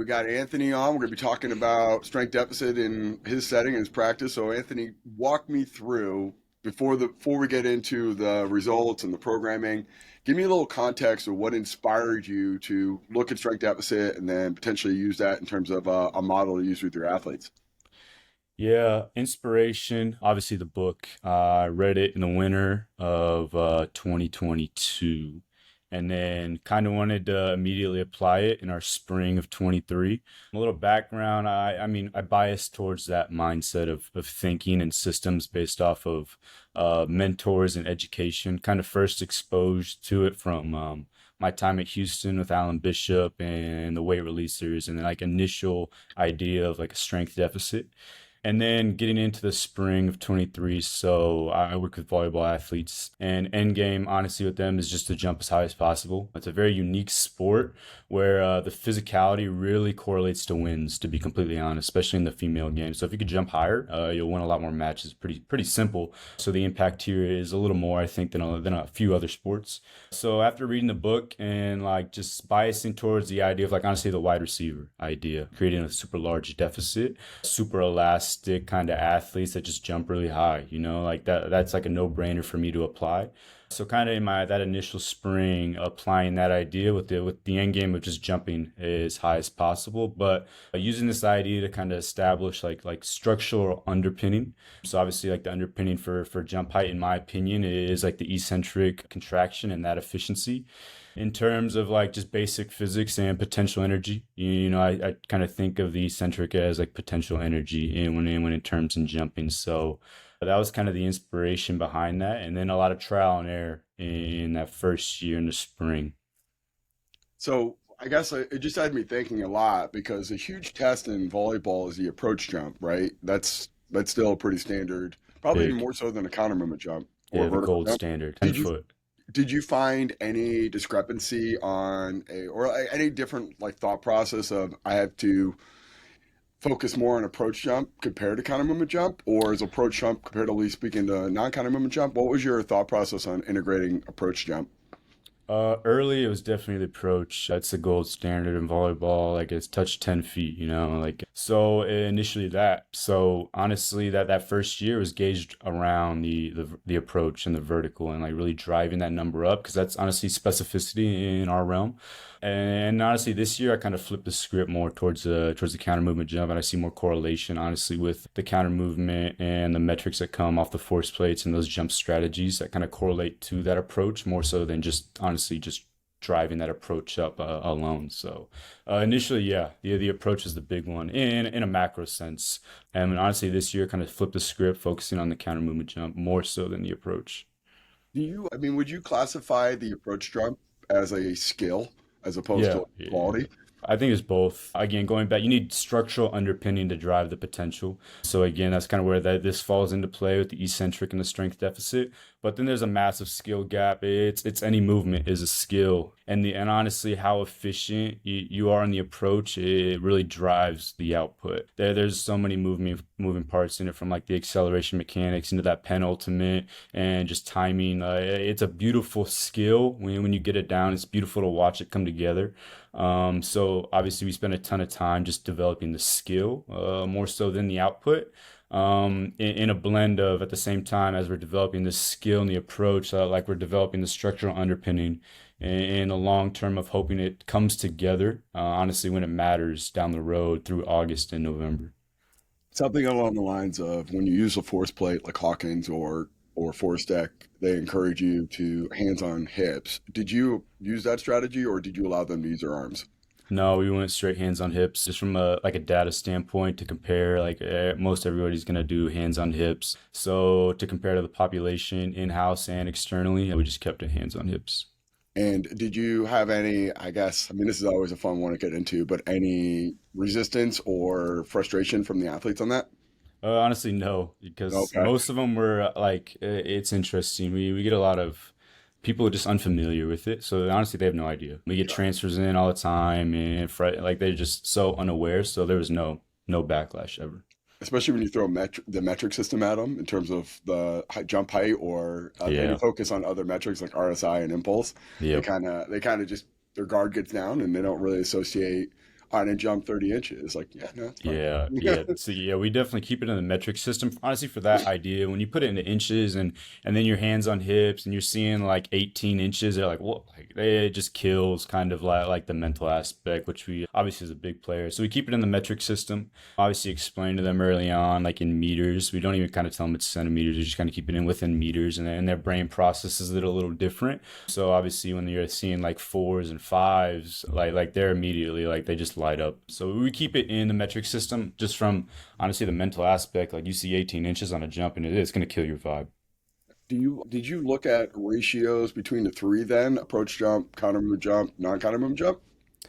We got Anthony on. We're going to be talking about strength deficit in his setting and his practice. So, Anthony, walk me through before we get into the results and the programming. Give me a little context of what inspired you to look at strength deficit and then potentially use that in terms of a model to use with your athletes. Yeah, inspiration. Obviously, the book. I read it in the winter of 2022, and then kind of wanted to immediately apply it in our spring of 23. A little background. I bias towards that mindset of thinking and systems based off of mentors and education. Kind of first exposed to it from my time at Houston with Alan Bishop and the weight releasers, and then like initial idea of like a strength deficit. And then getting into the spring of 23, so I work with volleyball athletes, and end game, honestly, with them is just to jump as high as possible. It's a very unique sport where the physicality really correlates to wins, to be completely honest, especially in the female game. So if you could jump higher, you'll win a lot more matches. Pretty simple. So the impact here is a little more, I think, than a few other sports. So after reading the book and like just biasing towards the idea of like honestly the wide receiver idea, creating a super large deficit, super elastic kind of athletes that just jump really high, like that's like a no-brainer for me to apply. So kind of in my that initial spring, applying that idea with the end game of just jumping as high as possible, but using this idea to kind of establish like structural underpinning. So obviously like the underpinning for jump height, in my opinion, is like the eccentric contraction and that efficiency. In terms of like just basic physics and potential energy, I kind of think of the eccentric as like potential energy and when in terms in jumping. So that was kind of the inspiration behind that, and then a lot of trial and error in that first year in the spring. So, I guess it just had me thinking a lot because a huge test in volleyball is the approach jump, right? That's still pretty standard, probably even Big. more so than a countermovement jump or Yeah, a the vertical gold jump. standard, 10 Did you foot. Did you find any discrepancy on any different like thought process of I have to focus more on approach jump compared to counter movement jump, or is approach jump comparatively speaking to non-counter movement jump? What was your thought process on integrating approach jump? Early, it was definitely the approach. That's the gold standard in volleyball. Like it's touch 10 feet, like so initially that. So honestly, that first year was gauged around the approach and the vertical and like really driving that number up because that's honestly specificity in our realm. And honestly, this year I kind of flipped the script more towards the counter movement jump, and I see more correlation, honestly, with the counter movement and the metrics that come off the force plates and those jump strategies that kind of correlate to that approach more so than just honestly just driving that approach up alone. So initially, yeah, the approach is the big one in a macro sense, and honestly, this year kind of flipped the script, focusing on the counter movement jump more so than the approach. Would you classify the approach jump as a skill as opposed to Yeah, a yeah. quality? I think it's both. Again, going back, you need structural underpinning to drive the potential. So again, that's kind of where this falls into play with the eccentric and the strength deficit. But then there's a massive skill gap. It's any movement is a skill, and honestly, how efficient you are in the approach, it really drives the output. There's so many moving parts in it, from like the acceleration mechanics into that penultimate and just timing. It's a beautiful skill when you get it down. It's beautiful to watch it come together. So obviously we spend a ton of time just developing the skill, more so than the output. In a blend of, at the same time as we're developing the skill and the approach, like we're developing the structural underpinning in a long term of hoping it comes together, honestly, when it matters down the road through August and November. Something along the lines of when you use a force plate like Hawkins or force deck, they encourage you to hands on hips. Did you use that strategy or did you allow them to use their arms? No, we went straight hands on hips, just from a data standpoint to compare. Like most everybody's gonna do hands on hips. So to compare to the population in house and externally, we just kept it hands on hips. And did you have any, I guess, I mean, this is always a fun one to get into, but any resistance or frustration from the athletes on that? Honestly, no, because Okay. most of them were like, it's interesting. We get a lot of people just unfamiliar with it, so honestly, they have no idea. We get Sure. transfers in all the time, and like they're just so unaware. So there was no backlash ever. Especially when you throw the metric system at them in terms of the jump height or any Yeah, focus on other metrics like RSI and impulse, yep, they kind of just their guard gets down and they don't really associate I didn't jump 30 inches. Like, yeah, no, it's fine. Yeah, yeah. So yeah, we definitely keep it in the metric system. Honestly, for that idea, when you put it into inches and then your hands on hips and you're seeing like 18 inches, they're like, what? Like, it just kills kind of like the mental aspect, which we obviously is a big player. So we keep it in the metric system. Obviously, explain to them early on, like in meters. We don't even kind of tell them it's centimeters. We just kind of keep it in within meters, and their brain processes it a little different. So obviously, when you're seeing like fours and fives, like they're immediately like they just light up. So we keep it in the metric system, just from honestly the mental aspect. Like you see 18 inches on a jump, and it's going to kill your vibe. Did you look at ratios between the three then? Approach jump, counter move jump, non-counter move jump?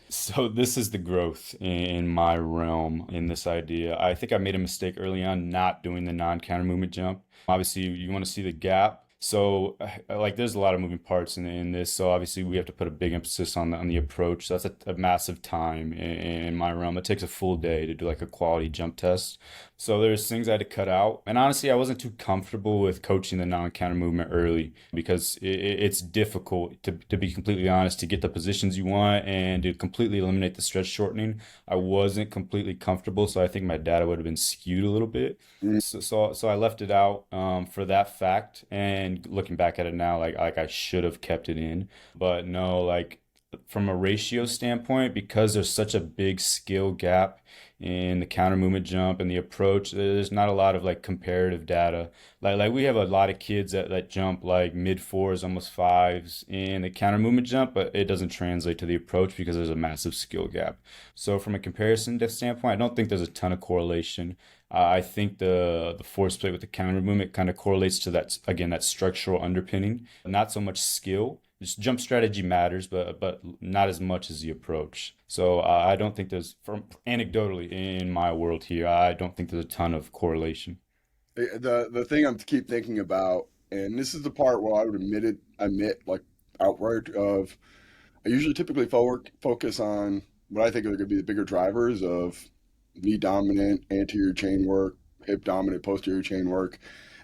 So this is the growth in my realm in this idea. I think I made a mistake early on not doing the non-counter movement jump. Obviously, you want to see the gap. So like there's a lot of moving parts in this. So obviously we have to put a big emphasis on the approach. That's a massive time in my realm. It takes a full day to do like a quality jump test. So there's things I had to cut out. And honestly, I wasn't too comfortable with coaching the non-counter movement early because it's difficult to be completely honest, to get the positions you want and to completely eliminate the stretch shortening. I wasn't completely comfortable, so I think my data would have been skewed a little bit. So I left it out for that fact. And looking back at it now, like I should have kept it in. But no, like from a ratio standpoint, because there's such a big skill gap in the counter movement jump and the approach, there's not a lot of like comparative data. Like we have a lot of kids that jump like mid fours, almost fives in the counter movement jump, but it doesn't translate to the approach because there's a massive skill gap. So from a comparison standpoint, I don't think there's a ton of correlation. I think the force plate with the counter movement kind of correlates to that again, that structural underpinning, not so much skill. Just jump strategy matters, but not as much as the approach. So I don't think there's, from anecdotally in my world here, I don't think there's a ton of correlation. The thing I'm keep thinking about, and this is the part where I would admit like outright of I usually typically focus on what I think are going to be the bigger drivers of knee dominant anterior chain work, hip dominant posterior chain work,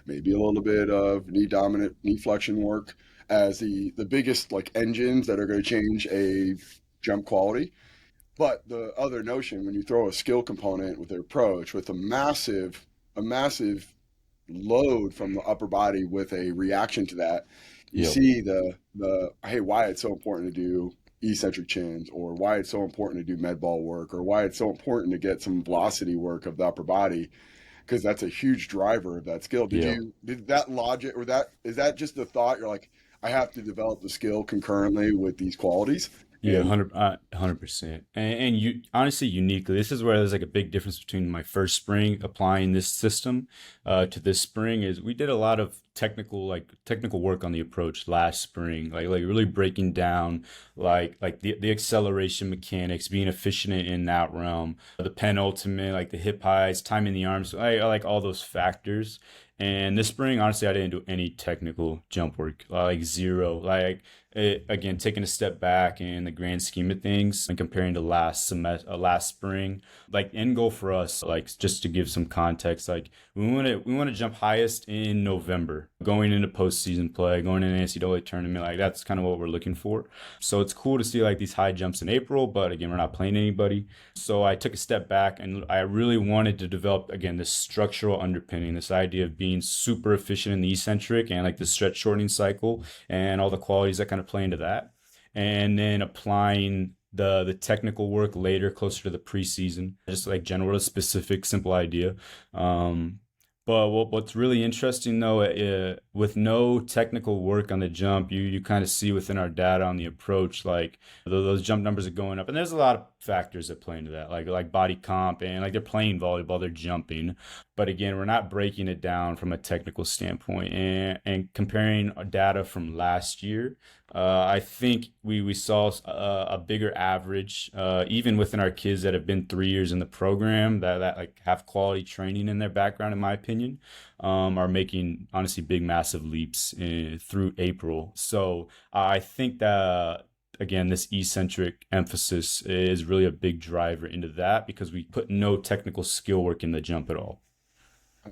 maybe a little bit of knee dominant knee flexion work as the biggest like engines that are going to change a jump quality. But the other notion when you throw a skill component with the approach with a massive load from the upper body with a reaction to that, you Yep. see the hey, why it's so important to do eccentric chins, or why it's so important to do med ball work, or why it's so important to get some velocity work of the upper body, because that's a huge driver of that skill. Yep. Did that logic, or that is that just the thought? You're like, I have to develop the skill concurrently with these qualities, Yeah, and 100%. And you honestly, uniquely, this is where there's like a big difference between my first spring applying this system to this spring is we did a lot of technical work on the approach last spring, like really breaking down like the acceleration mechanics, being efficient in that realm, the penultimate, like the hip heights, timing the arms, I like all those factors. And this spring, honestly, I didn't do any technical jump work, like zero. Like again, taking a step back in the grand scheme of things and comparing to last spring, like end goal for us, like just to give some context, like we want to jump highest in November, going into postseason play, going into an NCAA tournament. Like that's kind of what we're looking for. So it's cool to see like these high jumps in April, but again, we're not playing anybody. So I took a step back and I really wanted to develop again this structural underpinning, this idea of being super efficient in the eccentric and like the stretch shortening cycle and all the qualities that kind of play into that. And then applying the technical work later, closer to the preseason, just like general specific, simple idea. Um, but what's really interesting though, with no technical work on the jump, you kind of see within our data on the approach, like those jump numbers are going up, and there's a lot of factors that play into that, like body comp and like they're playing volleyball, they're jumping. But again, we're not breaking it down from a technical standpoint and comparing data from last year. I think we saw a bigger average, even within our kids that have been 3 years in the program that like have quality training in their background, in my opinion, are making honestly big, massive leaps through April. So I think that again, this eccentric emphasis is really a big driver into that because we put no technical skill work in the jump at all.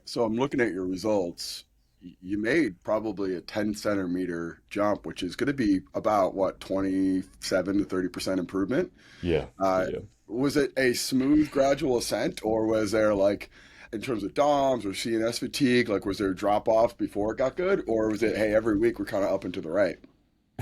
so I'm looking at your results. You made probably a 10 centimeter jump, which is going to be about what 27 to 30% improvement. Yeah, Uh, yeah. Was it a smooth, gradual ascent, or was there like, in terms of DOMs or CNS fatigue, like was there a drop off before it got good, or was it, hey, every week we're kind of up and to the right?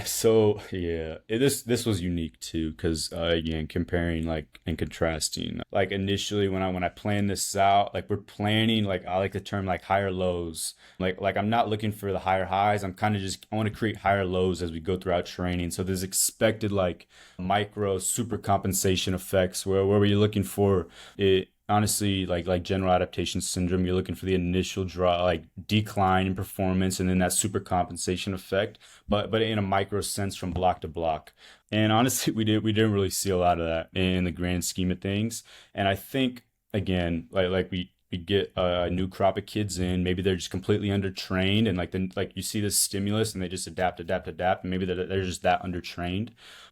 So yeah, this was unique too, because again, comparing like and contrasting. Like initially, when I planned this out, like we're planning, like I like the term like higher lows. Like I'm not looking for the higher highs. I'm kind of just I want to create higher lows as we go throughout training. So there's expected like micro super compensation effects where we're looking for it. Honestly, like general adaptation syndrome, you're looking for the initial draw like decline in performance and then that super compensation effect, but in a micro sense from block to block. And honestly, we didn't really see a lot of that in the grand scheme of things. And I think again, like we get a new crop of kids in, maybe they're just completely undertrained, and like then like you see this stimulus and they just adapt, and maybe they're just that undertrained.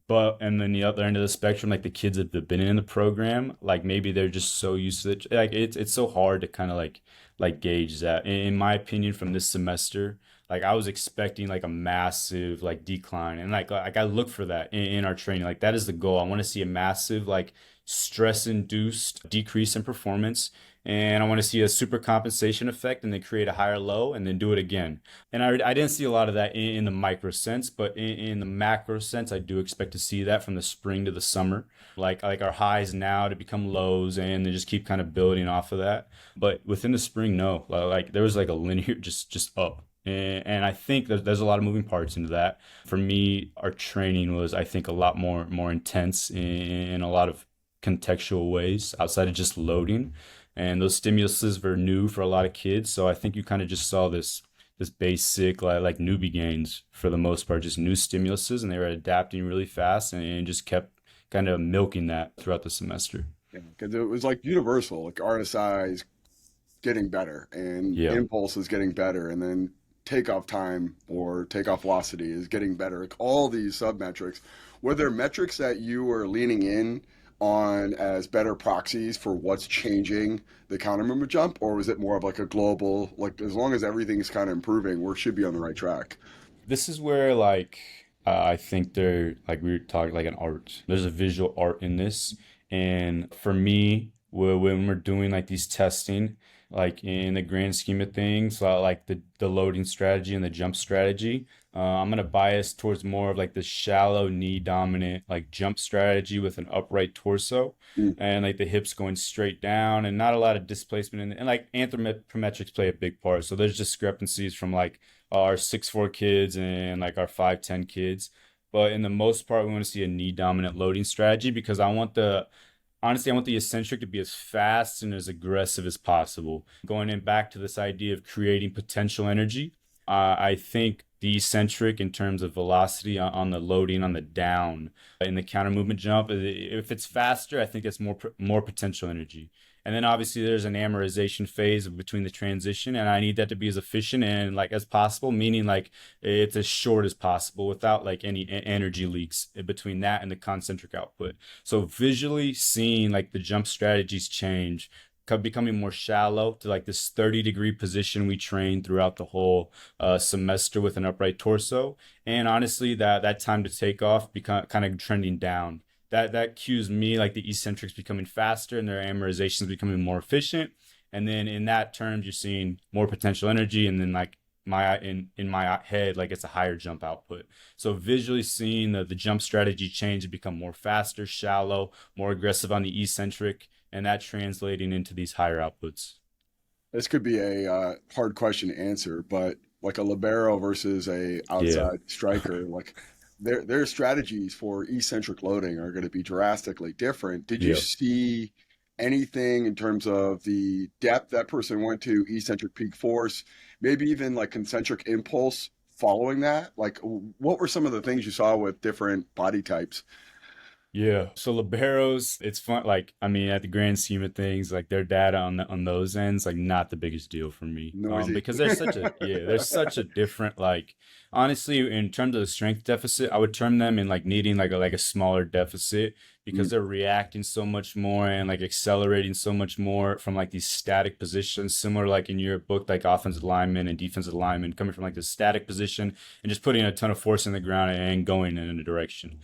But and then the other end of the spectrum, like the kids that have been in the program, like maybe they're just so used to it. Like it's so hard to kind of like gauge that. In my opinion, from this semester, like I was expecting like a massive like decline, and like I look for that in our training. Like that is the goal. I want to see a massive like stress induced decrease in performance, and I want to see a super compensation effect and then create a higher low and then do it again. And I didn't see a lot of that in the micro sense, but in the macro sense, I do expect to see that from the spring to the summer, like our highs now to become lows and then just keep kind of building off of that. But within the spring, no, like there was like a linear just up. And I think there's a lot of moving parts into that. For me, our training was, I think, a lot more intense in a lot of contextual ways outside of just loading. And those stimuluses were new for a lot of kids. So I think you kind of just saw this basic like newbie gains for the most part, just new stimuluses, and they were adapting really fast and just kept kind of milking that throughout the semester. Yeah, because it was like universal, like RSI is getting better and Yeah. impulse is getting better, and then takeoff time or takeoff velocity is getting better. Like all these sub metrics, were there metrics that you were leaning in on as better proxies for what's changing the counter movement jump, or was it more of like a global, like as long as everything's kind of improving, we should be on the right track? This is where like I think they're like we were talking like an art. There's a visual art in this, and for me, when we're doing like these testing, like in the grand scheme of things, like the loading strategy and the jump strategy, I'm gonna bias towards more of like the shallow knee dominant like jump strategy with an upright torso Mm. and like the hips going straight down and not a lot of displacement and like anthropometrics play a big part. So there's discrepancies from like our 6'4" kids and like our 5'10" kids. But in the most part, we want to see a knee dominant loading strategy because I want the eccentric to be as fast and as aggressive as possible. Going in back to this idea of creating potential energy, I think the eccentric in terms of velocity on the loading on the down in the counter movement jump, if it's faster, I think it's more potential energy. And then obviously there's an amortization phase between the transition, and I need that to be as efficient and like as possible, meaning like it's as short as possible without like any energy leaks between that and the concentric output. So visually seeing like the jump strategies change, becoming more shallow to like this 30-degree position we train throughout the whole semester with an upright torso, and honestly that time to take off become kind of trending down. That cues me like the eccentrics becoming faster and their amortizations becoming more efficient, and then in that terms you're seeing more potential energy, and then like in my head like it's a higher jump output. So visually seeing the jump strategy change to become more faster, shallow, more aggressive on the eccentric, and that translating into these higher outputs. This could be a hard question to answer, but like a libero versus a Yeah. outside striker, like their strategies for eccentric loading are going to be drastically different. Did you Yeah. see anything in terms of the depth that person went to, eccentric peak force, maybe even like concentric impulse following that? Like, what were some of the things you saw with different body types? Yeah. So liberos, it's fun. Like, I mean, at the grand scheme of things, like their data on those ends, like not the biggest deal for me. Noisy. Because there's such a different like honestly, in terms of the strength deficit, I would term them in like needing like a smaller deficit because they're reacting so much more and like accelerating so much more from like these static positions, similar like in your book, like offensive linemen and defensive linemen coming from like the static position and just putting a ton of force in the ground and going in a direction.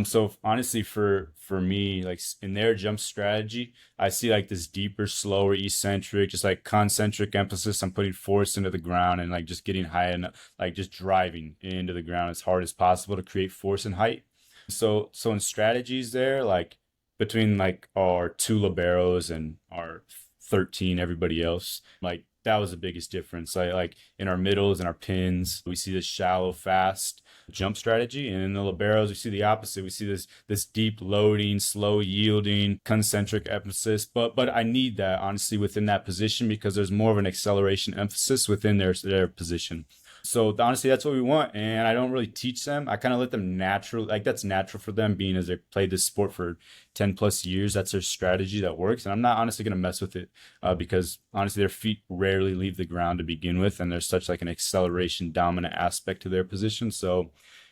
So honestly, for me, like in their jump strategy, I see like this deeper, slower, eccentric, just like concentric emphasis on putting force into the ground and like just getting high enough, like just driving into the ground as hard as possible to create force and height. So in strategies there, like between like our two liberos and our 13 everybody else, like that was the biggest difference. Like in our middles and our pins, we see this shallow, fast jump strategy, and in the liberos, we see the opposite. We see this deep loading, slow yielding, concentric emphasis. But I need that honestly within that position because there's more of an acceleration emphasis within their position. So honestly, that's what we want, and I don't really teach them. I kind of let them natural, like that's natural for them, being as they played this sport for 10 plus years. That's their strategy that works, and I'm not honestly gonna mess with it because honestly, their feet rarely leave the ground to begin with, and there's such like an acceleration dominant aspect to their position. So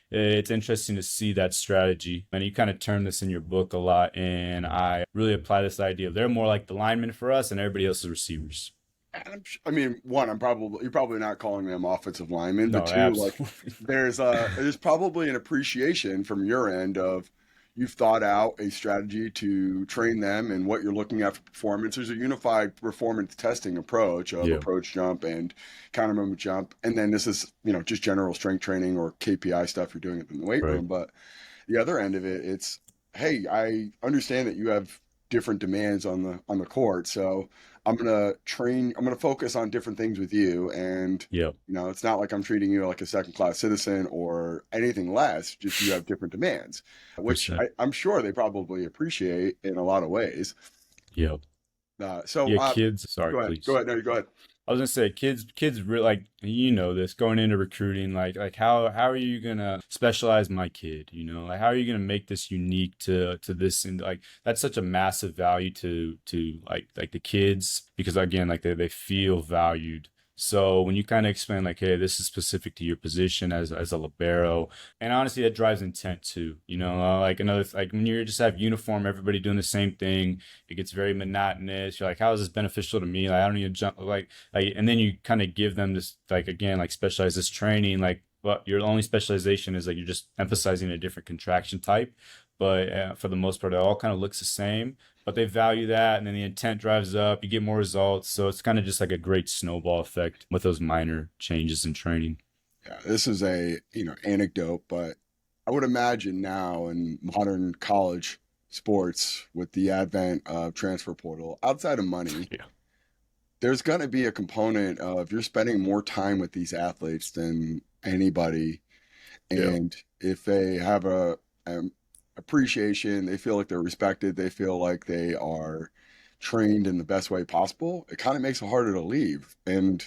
it's interesting to see that strategy, and you kind of term this in your book a lot, and I really apply this idea of they're more like the linemen for us, and everybody else is receivers. I mean, one, you're probably not calling them offensive linemen, but No, two, like absolutely. there's probably an appreciation from your end of you've thought out a strategy to train them and what you're looking at for performance. There's a unified performance testing approach of Yeah, approach jump and counter movement jump, and then this is just general strength training or KPI stuff you're doing it in the weight right. room. But the other end of it, it's hey, I understand that you have different demands on the court, so I'm gonna focus on different things with you, and Yeah, it's not like I'm treating you like a second class citizen or anything less. Just you have different demands, which 100%. I'm sure they probably appreciate in a lot of ways. Yeah. Uh, so Yeah, uh, kids, sorry, Go ahead. Go please. ahead. No, you go ahead. I was gonna say kids really like this going into recruiting, like how are you gonna specialize my kid? Like how are you gonna make this unique to this, and like that's such a massive value to like the kids, because again like they feel valued. So when you kind of explain like, hey, this is specific to your position as a libero, and honestly that drives intent too. Like another like when you just have uniform, everybody doing the same thing, it gets very monotonous. You're like, how is this beneficial to me? Like I don't even jump like, and then you kind of give them this like again like specialized this training, like but your only specialization is like you're just emphasizing a different contraction type, but for the most part it all kind of looks the same, but they value that, and then the intent drives up, you get more results, so it's kind of just like a great snowball effect with those minor changes in training. Yeah, this is a anecdote, but I would imagine now in modern college sports with the advent of transfer portal, outside of money, Yeah. there's going to be a component of you're spending more time with these athletes than anybody, Yeah. and if they have a appreciation, they feel like they're respected, they feel like they are trained in the best way possible, it kind of makes it harder to leave. And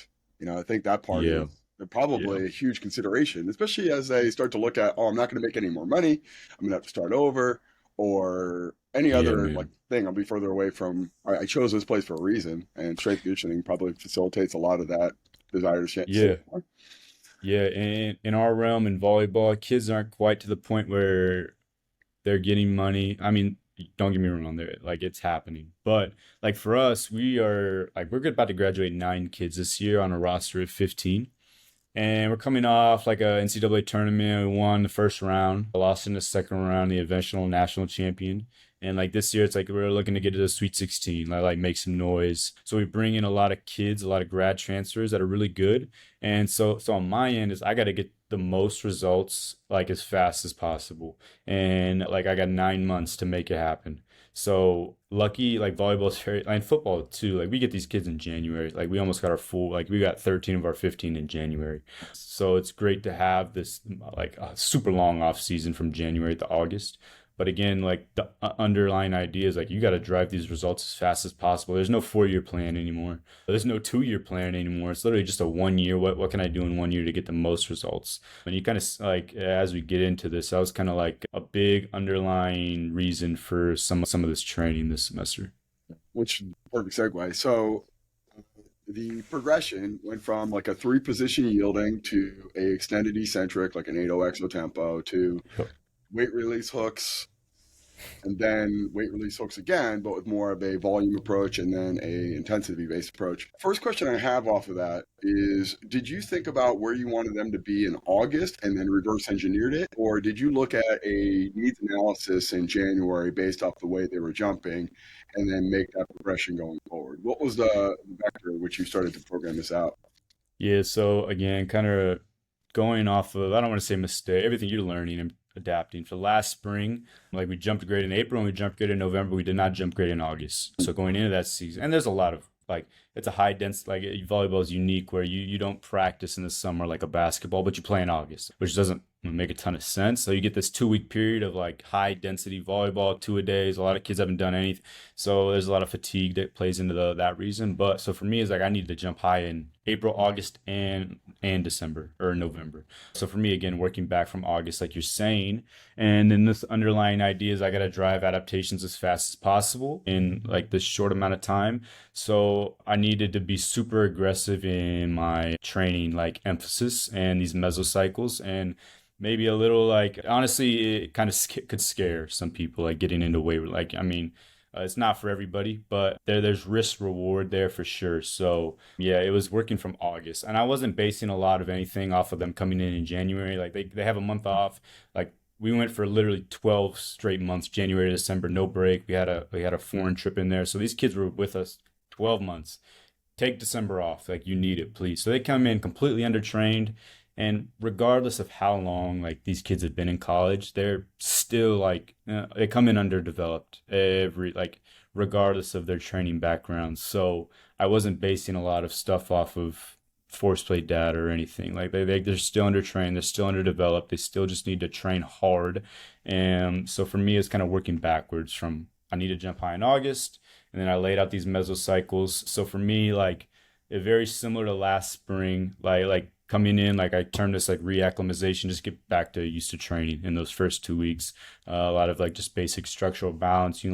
I think that part Yeah. is Yeah. probably a huge consideration, especially as they start to look at, oh, I'm not going to make any more money, I'm going to have to start over, or any Yeah, other like man. thing. I'll be further away from. I chose this place for a reason, and strength conditioning probably facilitates a lot of that desire to stay Yeah. more. Yeah, and in our realm in volleyball, kids aren't quite to the point where they're getting money. I mean, don't get me wrong, there like it's happening. But like for us, we're about to graduate 9 kids this year on a roster of 15. And we're coming off like a NCAA tournament. We won the first round, lost in the second round, the eventual national champion. And like this year, it's like we're looking to get to the Sweet 16, like make some noise. So we bring in a lot of kids, a lot of grad transfers that are really good. And so on my end is I got to get the most results like as fast as possible. And like I got 9 months to make it happen. So lucky, like volleyball is very, and football too. Like we get these kids in January. Like we almost got our full, like we got 13 of our 15 in January. So it's great to have this like a super long off season from January to August. But again, like the underlying idea is like you got to drive these results as fast as possible. There's no 4 year plan anymore. There's no 2 year plan anymore. It's literally just a 1 year. What can I do in 1 year to get the most results? And you kind of like as we get into this, that was kind of like a big underlying reason for some of this training this semester. Which perfect segue. So the progression went from like a three position yielding to a extended eccentric, like an 8-0 exo tempo, to Yep. weight release hooks, and then weight release hooks again, but with more of a volume approach and then a intensity based approach. First question I have off of that is, did you think about where you wanted them to be in August and then reverse engineered it? Or did you look at a needs analysis in January based off the way they were jumping and then make that progression going forward? What was the vector in which you started to program this out? Yeah, so again, kind of going off of, I don't want to say mistake, everything you're learning and adapting. For last spring, like we jumped grade in April and we jumped grade in November. We did not jump grade in August. So going into that season, and there's a lot of like, it's a high density, like volleyball is unique where you don't practice in the summer like a basketball, but you play in August, which doesn't make a ton of sense. So you get this 2 week period of like high density volleyball, 2 a days. A lot of kids haven't done anything. So there's a lot of fatigue that plays into that reason. But so for me, it's like I needed to jump high in April, August, and December or November. So for me, again, working back from August, like you're saying, and then this underlying idea is I got to drive adaptations as fast as possible in like this short amount of time. So I needed to be super aggressive in my training, like emphasis and these mesocycles, and maybe a little like honestly, it kind of could scare some people like getting into weight. Like I mean, it's not for everybody, but there's risk reward there for sure. So yeah, it was working from August, and I wasn't basing a lot of anything off of them coming in January. Like they have a month off. Like we went for literally 12 straight months, January to December, no break. We had a foreign trip in there, so these kids were with us 12 months. Take December off, like you need it, please. So they come in completely undertrained, and regardless of how long like these kids have been in college, they're still like they come in underdeveloped every like regardless of their training backgrounds. So I wasn't basing a lot of stuff off of force plate data or anything. Like they're still undertrained, they're still underdeveloped, they still just need to train hard. And so for me, it's kind of working backwards from I need to jump high in August, and then I laid out these mesocycles. So for me, like it very similar to last spring, like coming in, like I termed this like reacclimatization, just get back to used to training in those first 2 weeks. A lot of like just basic structural balance,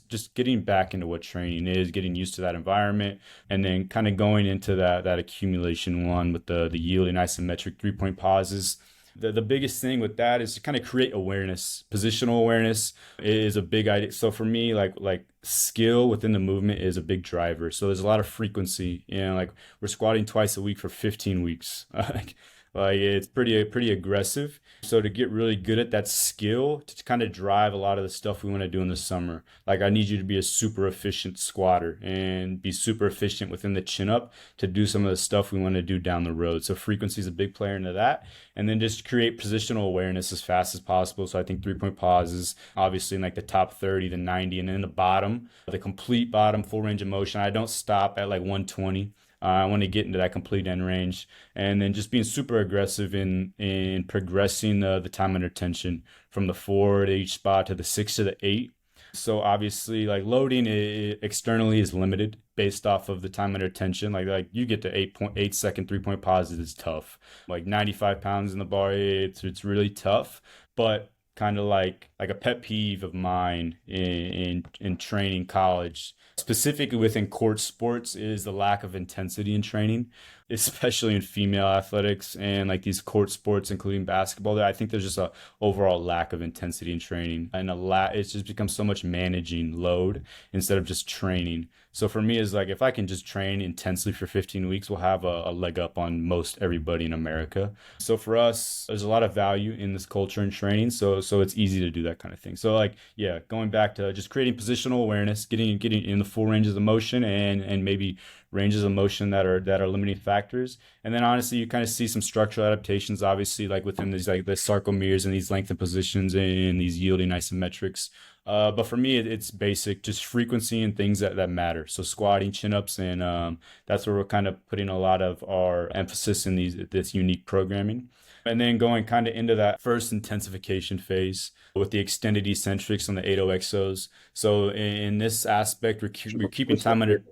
just getting back into what training is, getting used to that environment, and then kind of going into that accumulation one with the yielding isometric 3 point pauses. The biggest thing with that is to kind of create awareness. Positional awareness is a big idea. So for me, like skill within the movement is a big driver. So there's a lot of frequency. Like we're squatting twice a week for 15 weeks. Like it's pretty aggressive. So to get really good at that skill to kind of drive a lot of the stuff we want to do in the summer. Like I need you to be a super efficient squatter and be super efficient within the chin up to do some of the stuff we want to do down the road. So frequency is a big player into that. And then just create positional awareness as fast as possible. So I think 3 point pauses, obviously in like the top 30, the 90, and then the bottom, the complete bottom, full range of motion. I don't stop at like 120. I want to get into that complete end range, and then just being super aggressive in progressing the time under tension from the 4 to each spot to the 6 to the 8. So obviously, like loading externally is limited based off of the time under tension. Like you get to 8.8 second 3 point pauses is tough. Like 95 pounds in the bar, it's really tough. But kind of like a pet peeve of mine in training college, specifically within court sports, is the lack of intensity in training, especially in female athletics and like these court sports, including basketball. I think there's just a overall lack of intensity in training, and it's just become so much managing load instead of just training. So for me, is like if I can just train intensely for 15 weeks, we'll have a leg up on most everybody in America. So for us, there's a lot of value in this culture and training. So it's easy to do that kind of thing. So like yeah, going back to just creating positional awareness, getting in the full ranges of motion, and maybe ranges of motion that are limiting factors. And then honestly, you kind of see some structural adaptations, obviously, like within these like the sarcomeres and these lengthened positions and these yielding isometrics. But for me, it's basic, just frequency and things that matter. So squatting, chin ups, and that's where we're kind of putting a lot of our emphasis in this unique programming. And then going kind of into that first intensification phase with the extended eccentrics and the 80XOs. So in this aspect, we're keeping time under.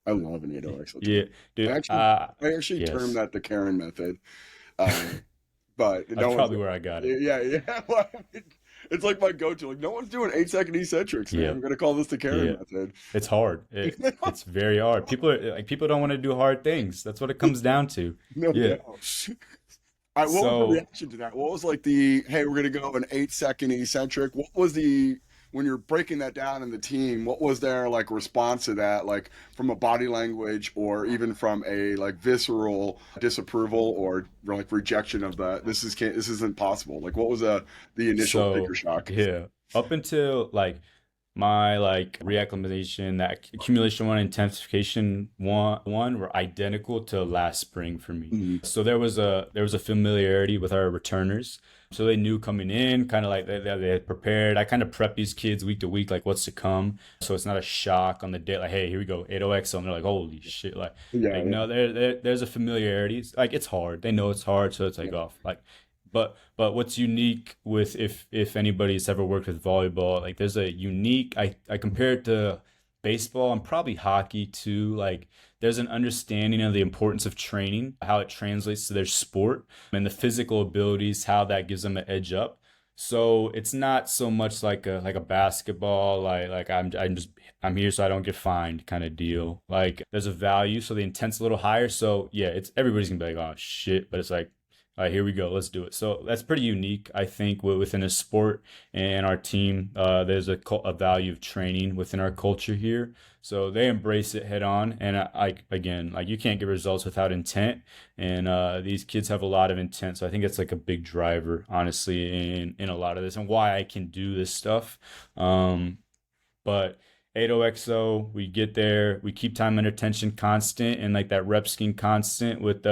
I love an 8 Yeah, I dude. actually, I actually term Yes, that the Karen method, but that's no one's. probably where I got it. Yeah, yeah. Well, it's like my go-to. Like no one's doing 8 second eccentrics, man. Yeah, I'm gonna call this the yeah. Karen method. It's hard. It's very hard. People don't want to do hard things. That's what it comes down to. No Yeah. doubt. All right, what was the So reaction to that? What was like the hey, we're gonna go an 8 second eccentric? when you're breaking that down in the team, what was their like response to that, like from a body language or even from a like visceral disapproval or like rejection of the this isn't possible? Like what was the initial sticker So shock? yeah, up until like my like reacclimatation, that accumulation one, intensification one were identical to last spring for me. Mhm. So there was a familiarity with our returners. So they knew coming in, kind of like they had prepared. I kind of prep these kids week to week, like what's to come. So it's not a shock on the day, like, hey, here we go, 80XO. And they're like, holy shit. Yeah, Like yeah. no, there's a familiarity. Like it's hard. They know it's hard, so it's like off. But what's unique with if anybody's ever worked with volleyball, like there's a unique I compare it to baseball and probably hockey too. Like there's an understanding of the importance of training, how it translates to their sport and the physical abilities, how that gives them an edge up. So it's not so much like a basketball, like I'm here so I don't get fined kind of deal. Like there's a value, so the intent's a little higher. So yeah, it's everybody's gonna be like, oh shit, but it's like, all right, here we go. Let's do it. So that's pretty unique, I think, within a sport and our team. There's a value of training within our culture here. So they embrace it head on. And again, like you can't get results without intent. And these kids have a lot of intent. So I think it's like a big driver, honestly, in a lot of this and why I can do this stuff. But 80XO, we get there, we keep time under tension constant and like that rep scheme constant with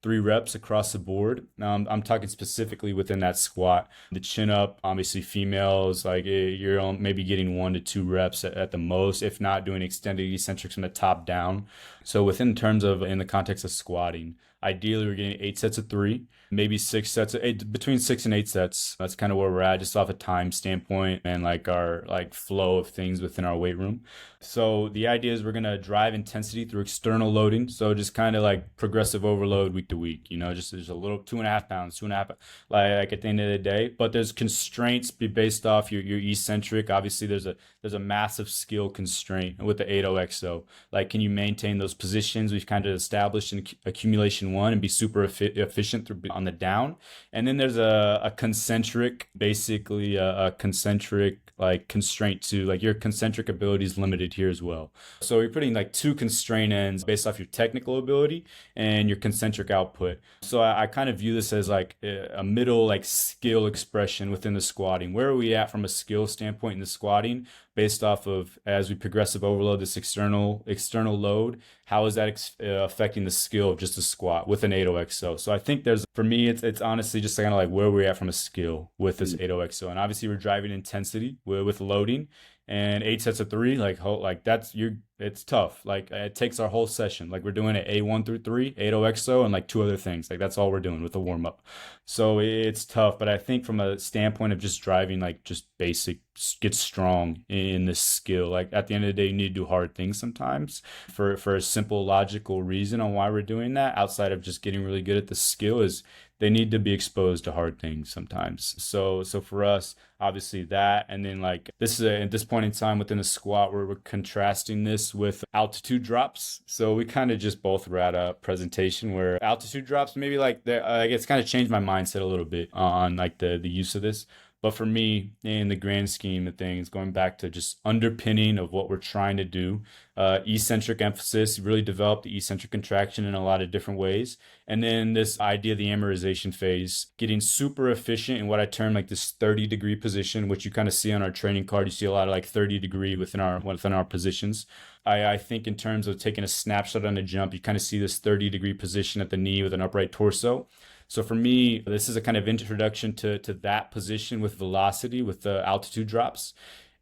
3 reps across the board. I'm talking specifically within that squat. The chin up, obviously females, like you're maybe getting 1 to 2 reps at the most, if not doing extended eccentrics from the top down. So within terms of in the context of squatting, ideally we're getting 8 sets of 3, maybe 6 sets of 8, between 6 and 8 sets. That's kind of where we're at, just off a time standpoint and like our like flow of things within our weight room. So the idea is we're gonna drive intensity through external loading. So just kind of like progressive overload week to week. Just there's a little 2.5 pounds, 2.5, like at the end of the day. But there's constraints be based off your eccentric. Obviously, there's a massive skill constraint with the 80XO. Like, can you maintain those positions we've kind of established in accumulation one and be super efficient through on the down? And then there's a concentric, basically a concentric like constraint to like your concentric ability is limited here as well. So you're putting like 2 constraint ends based off your technical ability and your concentric output. So I kind of view this as like a middle like skill expression within the squatting. Where are we at from a skill standpoint in the squatting based off of as we progressive overload this external load? How is that affecting the skill of just a squat with an 80XO? So I think there's for me it's honestly just kind of like where we're at from a skill with this 80XO, and obviously we're driving intensity with loading and 8 sets of 3 like that's it's tough. Like it takes our whole session. Like we're doing it A1 through 3, 80XO, and like 2 other things. Like that's all we're doing with the warm up. So it's tough, but I think from a standpoint of just driving, like just basic, get strong in this skill. Like at the end of the day, you need to do hard things sometimes for a simple logical reason on why we're doing that. Outside of just getting really good at the skill, is they need to be exposed to hard things sometimes. So for us, obviously that, and then like this is at this point in time within the squat where we're contrasting this with altitude drops. So we kind of just both were at a presentation where altitude drops maybe like it's kind of changed my mindset a little bit on like the use of this. But for me, in the grand scheme of things, going back to just underpinning of what we're trying to do, eccentric emphasis, really develop the eccentric contraction in a lot of different ways. And then this idea of the amerization phase, getting super efficient in what I term like this 30-degree position, which you kind of see on our training card. You see a lot of like 30-degree within our positions. I think in terms of taking a snapshot on a jump, you kind of see this 30-degree position at the knee with an upright torso. So for me, this is a kind of introduction to that position with velocity, with the altitude drops.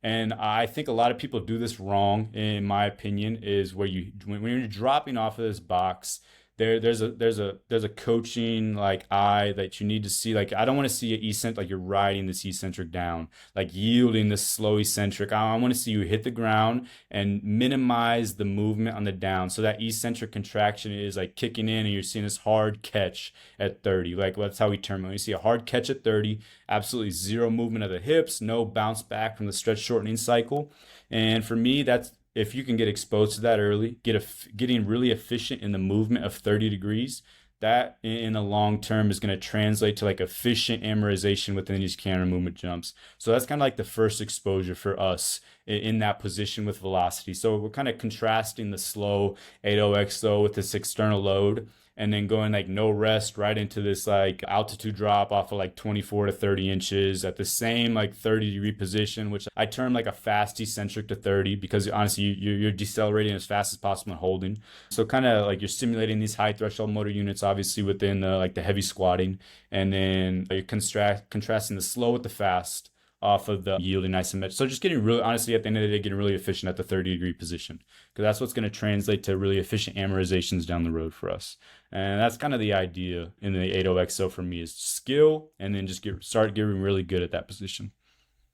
And I think a lot of people do this wrong, in my opinion, is where when you're dropping off of this box, there's a coaching like eye that you need to see. Like I don't want to see an eccentric, like you're riding this eccentric down, like yielding this slow eccentric. I want to see you hit the ground and minimize the movement on the down. So that eccentric contraction is like kicking in and you're seeing this hard catch at 30. Like that's how we term it. When you see a hard catch at 30, absolutely zero movement of the hips, no bounce back from the stretch shortening cycle. And for me, that's if you can get exposed to that early, getting really efficient in the movement of 30 degrees, that in the long term is going to translate to like efficient amortization within these counter movement jumps. So that's kind of like the first exposure for us in that position with velocity. So we're kind of contrasting the slow 80XO with this external load, and then going like no rest right into this like altitude drop off of like 24 to 30 inches at the same like 30-degree position, which I term like a fast eccentric to 30, because honestly you're decelerating as fast as possible and holding. So kind of like you're simulating these high threshold motor units obviously within like the heavy squatting, and then you're contrasting the slow with the fast off of the yielding isometric. So just getting really, honestly, at the end of the day, getting really efficient at the 30-degree position, because that's what's going to translate to really efficient amortizations down the road for us. And that's kind of the idea in the 80XO for me, is skill, and then just start getting really good at that position.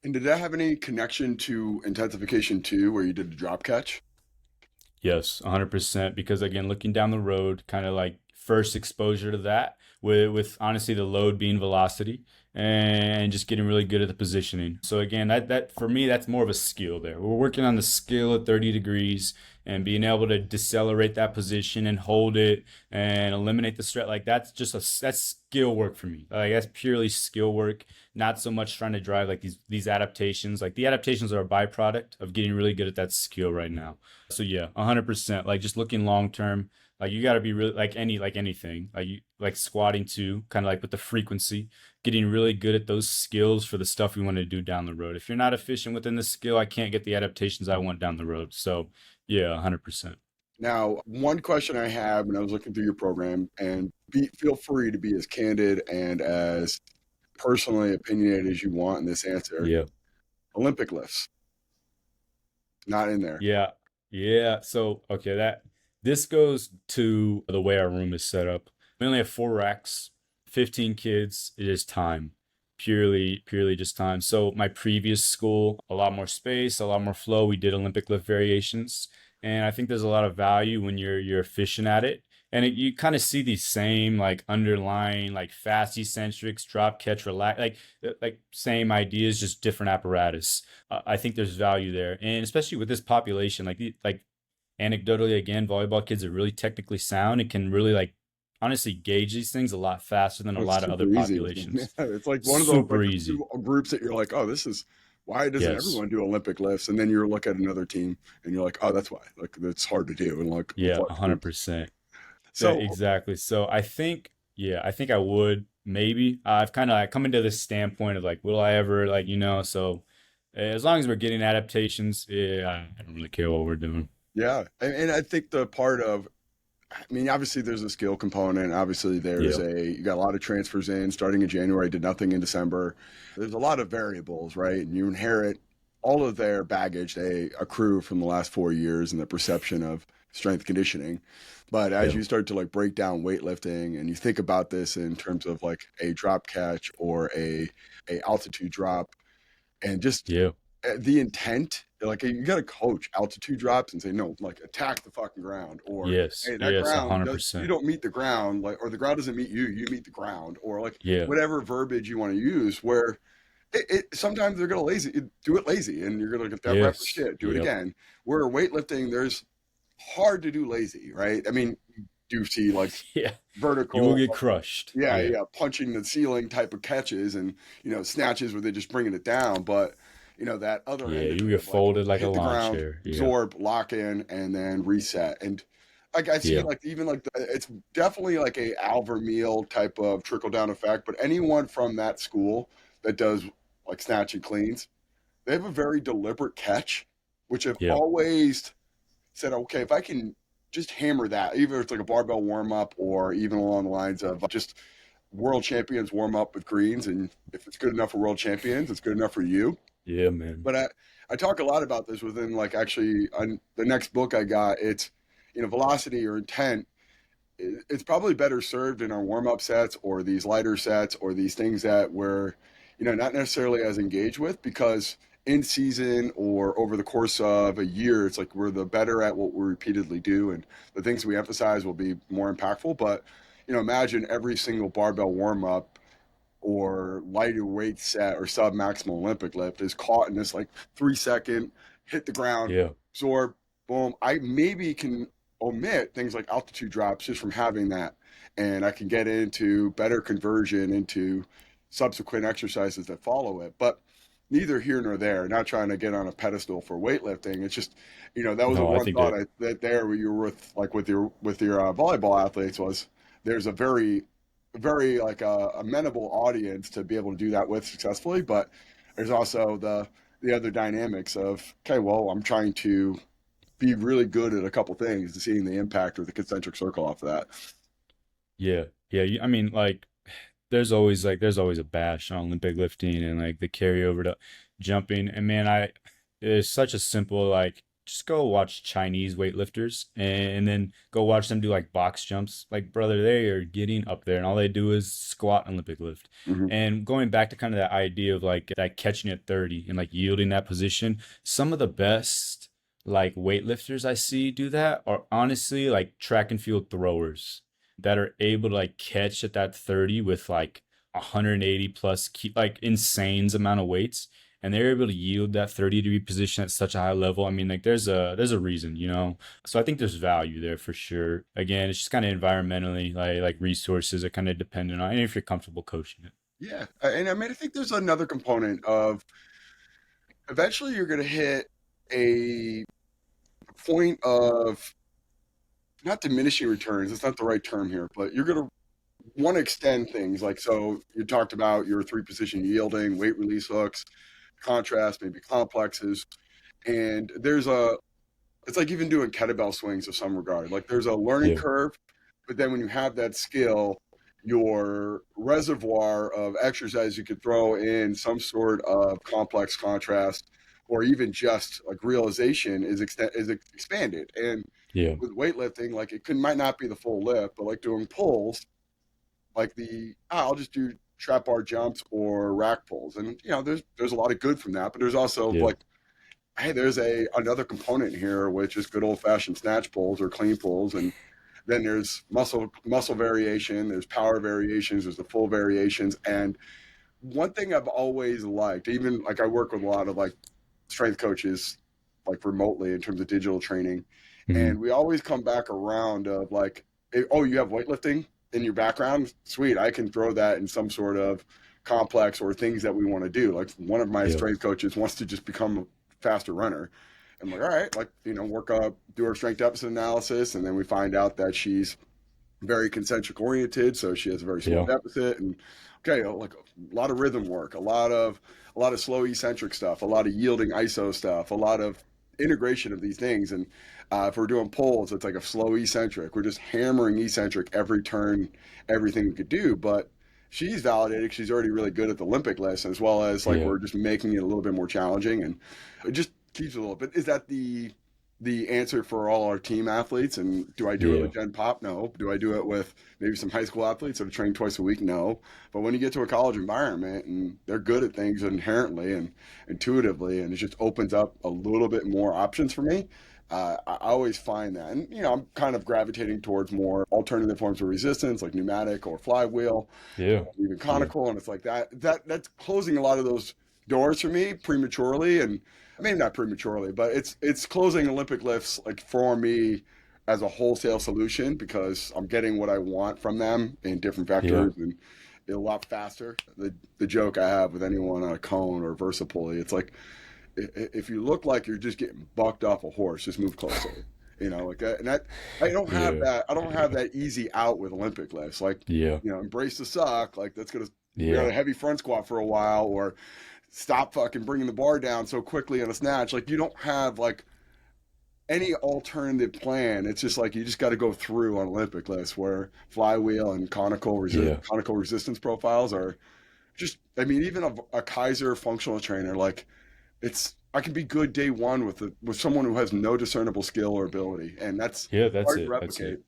And did that have any connection to intensification too, where you did the drop catch? Yes, 100%. Because again, looking down the road, kind of like first exposure to that with honestly the load being velocity, and just getting really good at the positioning. So again, that for me, that's more of a skill there. We're working on the skill at 30 degrees and being able to decelerate that position and hold it and eliminate the stress. Like that's just that's skill work for me. Like that's purely skill work, not so much trying to drive like these adaptations. Like the adaptations are a byproduct of getting really good at that skill right now. So yeah, 100%. Like just looking long term, like you got to be really like anything, like you like squatting too, kind of like with the frequency, getting really good at those skills for the stuff we want to do down the road. If you're not efficient within the skill, I can't get the adaptations I want down the road. So yeah, 100%. Now, one question I have when I was looking through your program, and feel free to be as candid and as personally opinionated as you want in this answer. Yeah. Olympic lifts, not in there. Yeah. Yeah. So, okay, this goes to the way our room is set up. We only have 4 racks, 15 kids. It is time, purely just time. So my previous school, a lot more space, a lot more flow. We did Olympic lift variations, and I think there's a lot of value when you're efficient at it. And you kind of see these same like underlying like fast eccentrics, drop catch, relax, like same ideas, just different apparatus. I think there's value there, and especially with this population, like anecdotally, again, volleyball kids are really technically sound and can really like honestly gauge these things a lot faster than a Oh, it's lot of other super easy. populations. Yeah, it's like one of those Super like easy. groups that you're like, oh, this is why doesn't Yes. everyone do Olympic lifts? And then you look at another team and you're like, oh, that's why. Like it's hard to do, and like with Yeah, large groups. 100%. So Exactly. So I think, yeah, I think I would maybe. I've kind of like come into this standpoint of like, will I ever like, so as long as we're getting adaptations, yeah, I don't really care what we're doing. yeah, and I think the part of, I mean, obviously there's a skill component. Obviously there's Yeah. you got a lot of transfers in starting in January, did nothing in December. There's a lot of variables, right? And you inherit all of their baggage they accrue from the last 4 years and the perception of strength conditioning. But as Yeah. you start to like break down weightlifting and you think about this in terms of like a drop catch or a altitude drop, and just Yeah. the intent, like you got to coach altitude drops and say no, like attack the fucking ground, or Yes. hey, that Yes. ground does, you 100%. don't meet the ground, like, or the ground doesn't meet you, you meet the ground, or like Yeah. whatever verbiage you want to use. Where sometimes they're gonna do it lazy, and you're gonna get that rep for Yes. shit, do it Yep. again. Where weightlifting, there's hard to do lazy, right? I mean, you do see like Yeah. You will vertical, get crushed. yeah, Yeah. yeah, punching the ceiling type of catches, and snatches where they're just bringing it down. But that other Yeah. end of You it get of like folded like a hit the lawn ground, chair. Yeah. absorb, lock in, and then reset. And like I see Yeah. like even like it's definitely like a Alvermeal type of trickle down effect. But anyone from that school that does like snatch and cleans, they have a very deliberate catch, which have Yeah. always said, okay, if I can just hammer that, even if it's like a barbell warm up or even along the lines of just world champions warm up with greens. And if it's good enough for world champions, it's good enough for you. Yeah, man. But I talk a lot about this within like actually on the next book I got. It's, velocity or intent. It's probably better served in our warm up sets or these lighter sets or these things that we're, not necessarily as engaged with, because in season or over the course of a year, it's like we're the better at what we repeatedly do, and the things we emphasize will be more impactful. But imagine every single barbell warm up or lighter weight set or sub maximal Olympic lift is caught in this like 3 second hit the ground, Yeah. absorb, boom. I maybe can omit things like altitude drops just from having that. And I can get into better conversion into subsequent exercises that follow it. But neither here nor there, not trying to get on a pedestal for weightlifting. It's just, that was the No, I one think thought that, that there where you were with your volleyball athletes was there's a very like amenable audience to be able to do that with successfully, but there's also the other dynamics of, okay, well, I'm trying to be really good at a couple things and seeing the impact or the concentric circle off of that. yeah, yeah. I mean, like, there's always a bash on Olympic lifting and like the carryover to jumping. And man, it's such a simple like just go watch Chinese weightlifters and then go watch them do like box jumps. Like brother, they are getting up there and all they do is squat Olympic lift. Hmm. And going back to kind of that idea of like that catching at 30 and like yielding that position, some of the best like weightlifters I see do that are honestly like track and field throwers that are able to like catch at that 30 with like 180 plus like insane amount of weights and they're able to yield that 30-degree position at such a high level. I mean, like there's a reason, so I think there's value there for sure. Again, it's just kind of environmentally like resources are kind of dependent on, and if you're comfortable coaching it. Yeah, and I mean, I think there's another component of eventually you're going to hit a point of not diminishing returns. It's not the right term here, but you're going to want to extend things. Like, so you talked about your three position yielding, weight release hooks, contrast, maybe complexes. And it's like even doing kettlebell swings of some regard. Like there's a learning Yeah, curve, but then when you have that skill, your reservoir of exercise you could throw in some sort of complex contrast or even just like realization is expanded. And yeah, with weightlifting, like might not be the full lift, but like doing pulls, like I'll just do trap bar jumps or rack pulls, and there's a lot of good from that, but there's also yeah, like, hey, there's another component here, which is good old fashioned snatch pulls or clean pulls, and then there's muscle variation, there's power variations, there's the full variations, and one thing I've always liked, even like I work with a lot of like strength coaches, like remotely in terms of digital training, and mhm, we always come back around of like, oh, you have weightlifting in your background, sweet, I can throw that in some sort of complex or things that we want to do. Like one of my yeah, strength coaches wants to just become a faster runner. I'm like, all right, like, work up, do our strength deficit analysis, and then we find out that she's very concentric oriented, so she has a very small yeah, deficit. And okay, like a lot of rhythm work, a lot of slow eccentric stuff, a lot of yielding iso stuff, a lot of integration of these things. And if we're doing pulls, it's like a slow eccentric. We're just hammering eccentric every turn, everything we could do. But she's validated. She's already really good at the Olympic list, as well as like yeah, we're just making it a little bit more challenging, and it just keeps it a little bit. Is that the answer for all our team athletes? And do I do it yeah, with Gen Pop? No. Do I do it with maybe some high school athletes that are trained twice a week? No. But when you get to a college environment and they're good at things inherently and intuitively, and it just opens up a little bit more options for me. I always find that, and I'm kind of gravitating towards more alternative forms of resistance, like pneumatic or flywheel, yeah, even yeah, conical, and it's like that's closing a lot of those doors for me prematurely, and maybe not prematurely, but it's closing Olympic lifts like for me as a wholesale solution because I'm getting what I want from them in different yeah, vectors and a lot faster. The joke I have with anyone on a cone or versa pulley, it's like if you look like you're just getting bucked off a horse, just move closer. Like that, and that I don't have yeah, that. I don't have that easy out with Olympic lifts. Like, yeah, embrace the suck. Like that's gonna we got yeah, a heavy front squat for a while, or stop fucking bringing the bar down so quickly on a snatch. Like you don't have like any alternative plan. It's just like you just got to go through on Olympic lifts where flywheel and yeah, conical resistance profiles are just. I mean, even a Kaiser functional trainer, like I can be good day one with someone who has no discernible skill or ability, and that's yeah. That's hard to it. That's replicate. it.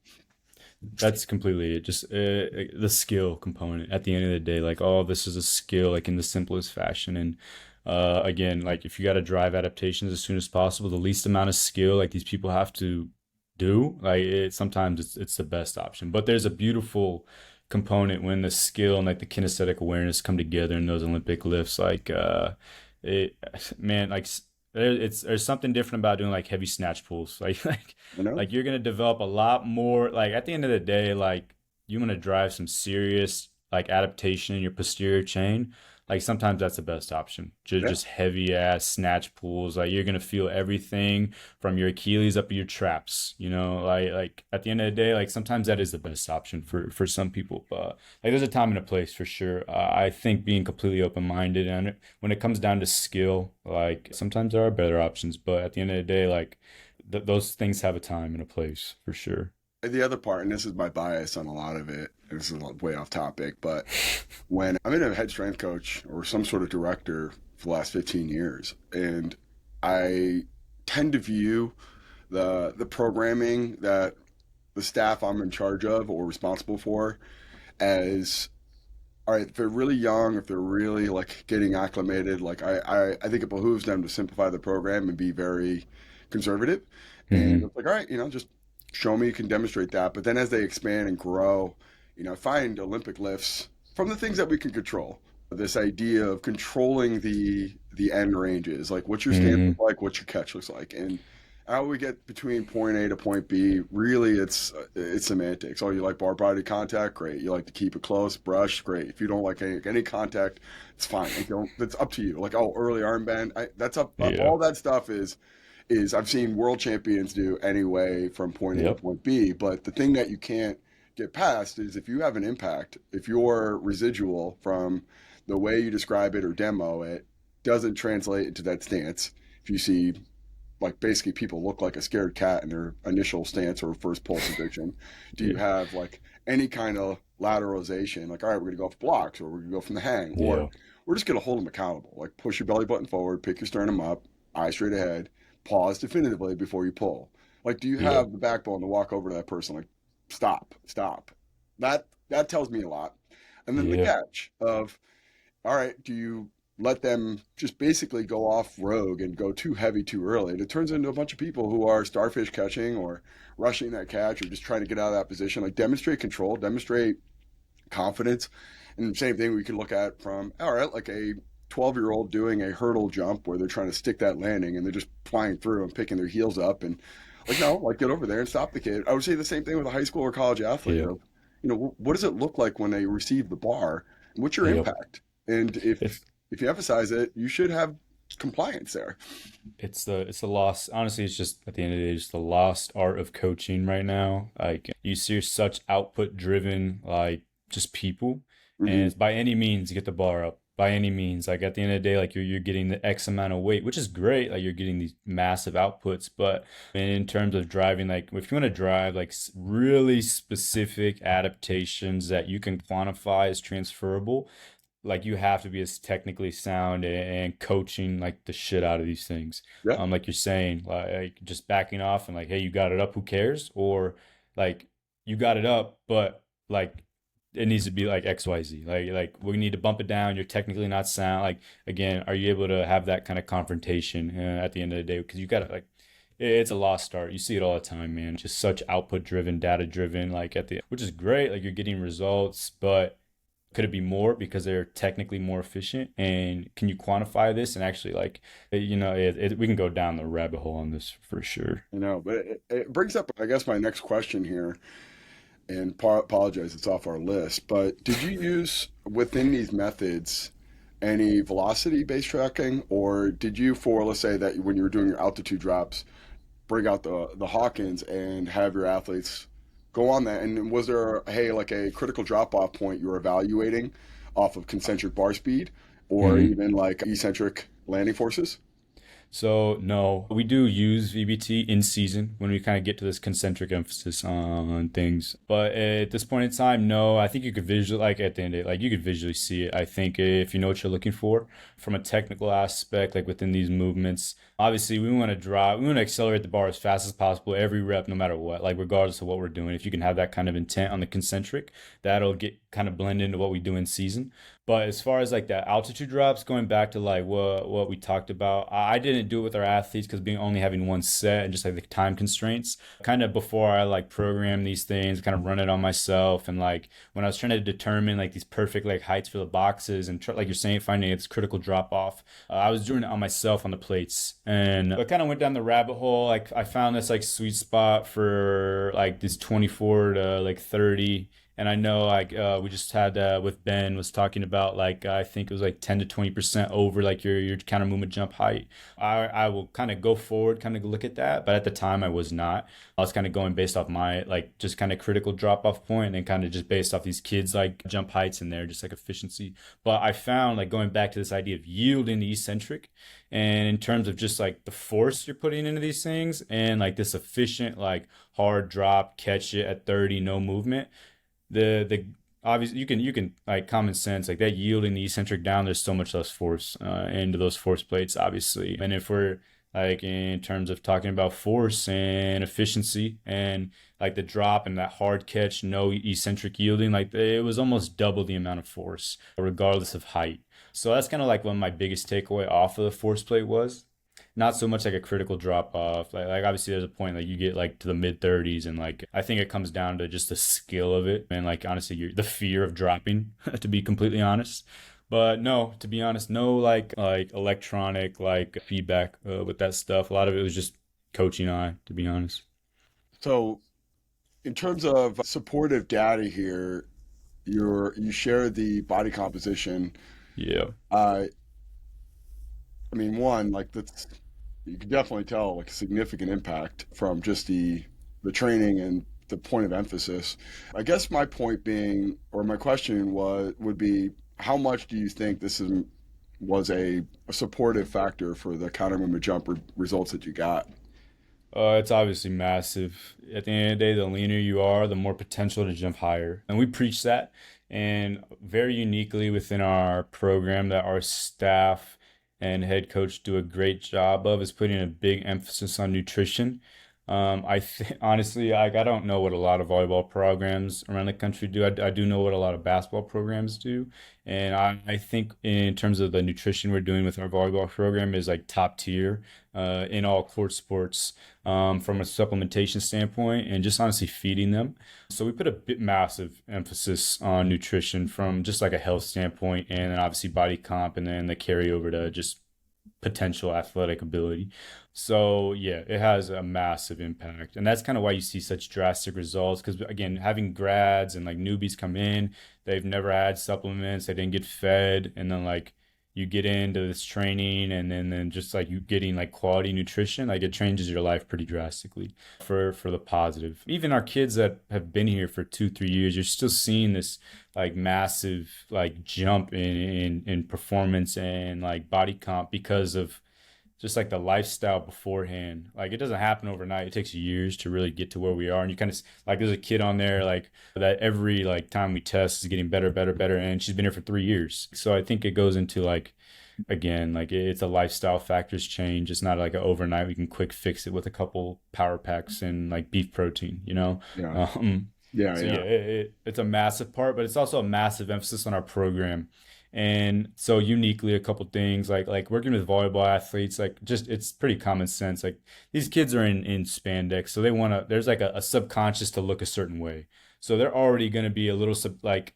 That's completely it. Just the skill component at the end of the day. Like, oh, this is a skill, like in the simplest fashion. And again, like if you got to drive adaptations as soon as possible, the least amount of skill like these people have to do, like sometimes it's the best option. But there's a beautiful component when the skill and like the kinesthetic awareness come together in those Olympic lifts. Like it, man, like there's something different about doing like heavy snatch pulls. You know? Like you're gonna develop a lot more. Like at the end of the day, like you want to drive some serious like adaptation in your posterior chain. Like sometimes that's the best option. Yeah. Just heavy ass snatch pulls. Like you're gonna feel everything from your Achilles up to your traps. You know, like at the end of the day, like sometimes that is the best option for some people. But like there's a time and a place for sure. I think being completely open minded and when it comes down to skill, like sometimes there are better options. But at the end of the day, like those things have a time and a place for sure. The other part, and this is my bias on a lot of it, and this is way off topic, but when I'm in a head strength coach or some sort of director for the last 15 years, and I tend to view the programming that the staff I'm in charge of or responsible for as all right, if they're really young, if they're really like getting acclimated, like I think it behooves them to simplify the program and be very conservative. And Hmm. it's like, all right, just show me you can demonstrate that. But then as they expand and grow, I find Olympic lifts from the things that we can control. This idea of controlling the end ranges, like what your stance looks Hmm. like, what your catch looks like, and how we get between point A to point B, really, it's semantics. Oh, you like bar body contact? Great. You like to keep it close, brush? Great. If you don't like any contact, it's fine. Like, don't. That's up to you. Like, oh, early arm bend. That's up. Yeah. All that stuff is I've seen world champions do anyway from point A to Yep. point B. But the thing that you can't get past is if you have an impact, if your residual from the way you describe it or demo it doesn't translate into that stance. If you see like basically people look like a scared cat in their initial stance or first pull position? Do you Yeah. have like any kind of lateralization? Like, all right, we're gonna go off blocks, or we're gonna go from the hang, or Yeah. we're just gonna hold them accountable. Like push your belly button forward, pick your sternum up, eyes straight ahead, pause definitively before you pull. Like, do you Yep. have the backbone to walk over to that person? Like, stop, stop. That tells me a lot. And then the Yeah. catch of all right, do you let them just basically go off rogue and go too heavy too early? And it turns into a bunch of people who are starfish catching or rushing that catch or just trying to get out of that position. Like demonstrate control, demonstrate confidence. And same thing we can look at from, all right, like a 12-year-old doing a hurdle jump where they're trying to stick that landing and they're just flying through and picking their heels up and like, no, like get over there and stop the kid. I would say the same thing with a high school or college athlete Yep. of, what does it look like when they receive the bar? What's your Yep. impact? And if It's if you emphasize it, you should have compliance there. it's the lost. Honestly, it's just at the end of the day, just the lost art of coaching right now. Like you see such output driven, like just people, and Hmm. it's by any means get the bar up. By any means, like at the end of the day, like you're getting the X amount of weight, which is great. Like you're getting these massive outputs, but in terms of driving, like if you want to drive like really specific adaptations that you can quantify as transferable, like you have to be as technically sound and coaching like the shit out of these things. Yeah, Like you're saying, like just backing off and like, hey, you got it up, who cares? Or like you got it up, but like it needs to be like XYZ. Like we need to bump it down. You're technically not sound. Like again, are you able to have that kind of confrontation at the end of the day? Because you got to like it's a lost start. You see it all the time, man. Just such output driven, data driven, like at the which is great. Like you're getting results, but could it be more because they're technically more efficient? And can you quantify this? And actually, like, we can go down the rabbit hole on this for sure. but it brings up, I guess, my next question here. And apologize, it's off our list. But did you use within these methods any velocity based tracking, or did you, for let's say that when you were doing your altitude drops, bring out the Hawkins and have your athletes go on that? And was there, hey, like a critical drop off point you were evaluating off of concentric bar speed or Mhm. even like eccentric landing forces? So no, we do use VBT in season when we kind of get to this concentric emphasis on things. But at this point in time, no. I think you could visually, like at the end of it, like you could visually see it. I think if you know what you're looking for from a technical aspect, like within these movements, obviously we want to accelerate the bar as fast as possible every rep, no matter what, like regardless of what we're doing. If you can have that kind of intent on the concentric, that'll get kind of blend into what we do in season. But as far as like the altitude drops, going back to like what we talked about, I didn't do it with our athletes because being only having one set and just like the time constraints. Kind of before I like program these things, kind of run it on myself, and like when I was trying to determine like these perfect like heights for the boxes and like you're saying, finding its critical drop off, I was doing it on myself on the plates And I kind of went down the rabbit hole. Like I found this like sweet spot for like this 24 to like 30. And I know like we just had with Ben was talking about like I think it was like 10 to 20% over like your counter movement jump height. I will kind of go forward, kind of look at that, but at the time I was not. I was kind of going based off my like just kind of critical drop off point and kind of just based off these kids like jump heights and their just like efficiency. But I found like going back to this idea of yielding the eccentric and in terms of just like the force you're putting into these things and like this efficient like hard drop catch it at 30 no movement, the obviously you can like common sense like that yielding the eccentric down, there's so much less force into those force plates obviously. And if we're like in terms of talking about force and efficiency and like the drop and that hard catch no eccentric yielding, like it was almost double the amount of force regardless of height. So that's kind of like what my biggest takeaway off of the force plate was. Not so much like a critical drop off. Like obviously there's a point like you get like to the mid 30s and like I think it comes down to just the skill of it and like honestly the fear of dropping to be completely honest. But no, to be honest, no like electronic like feedback with that stuff. A lot of it was just coaching eye, to be honest. So, in terms of supportive data here, you share the body composition. Yeah. Uh, I mean, one like that's you can definitely tell like a significant impact from just the training and the point of emphasis. I guess my point being, or my question would be, how much do you think was a supportive factor for the counter movement jump results that you got? It's obviously massive. At the end of the day, the leaner you are, the more potential to jump higher. And we preach that. And very uniquely within our program that our staff and head coach do a great job of is putting a big emphasis on nutrition. I think honestly, like I don't know what a lot of volleyball programs around the country do. I do know what a lot of basketball programs do, and I think in terms of the nutrition we're doing with our volleyball program is like top tier in all court sports from a supplementation standpoint and just honestly feeding them. So we put a bit massive emphasis on nutrition from just like a health standpoint, and then obviously body comp, and then the carryover to just potential athletic ability. So yeah, it has a massive impact. And that's kind of why you see such drastic results. Because again, having grads and like newbies come in, they've never had supplements, they didn't get fed, and then like you get into this training and then just like you getting like quality nutrition, like it changes your life pretty drastically for the positive. Even our kids that have been here for 2 3 years, you're still seeing this like massive like jump in performance and like body comp because of just like the lifestyle beforehand. Like it doesn't happen overnight. It takes years to really get to where we are. And you kind of like there's a kid on there like that every like time we test is getting better, better, better. And she's been here for 3 years. So I think it goes into like again, like it's a lifestyle factors change. It's not like an overnight we can quick fix it with a couple power packs and like beef protein, you know? Yeah, Um, yeah, so yeah. yeah, it's a massive part, but it's also a massive emphasis on our program. And so uniquely, a couple things like working with volleyball athletes, like just it's pretty common sense. Like these kids are in spandex, so they want to. There's like a subconscious to look a certain way. So they're already going to be a little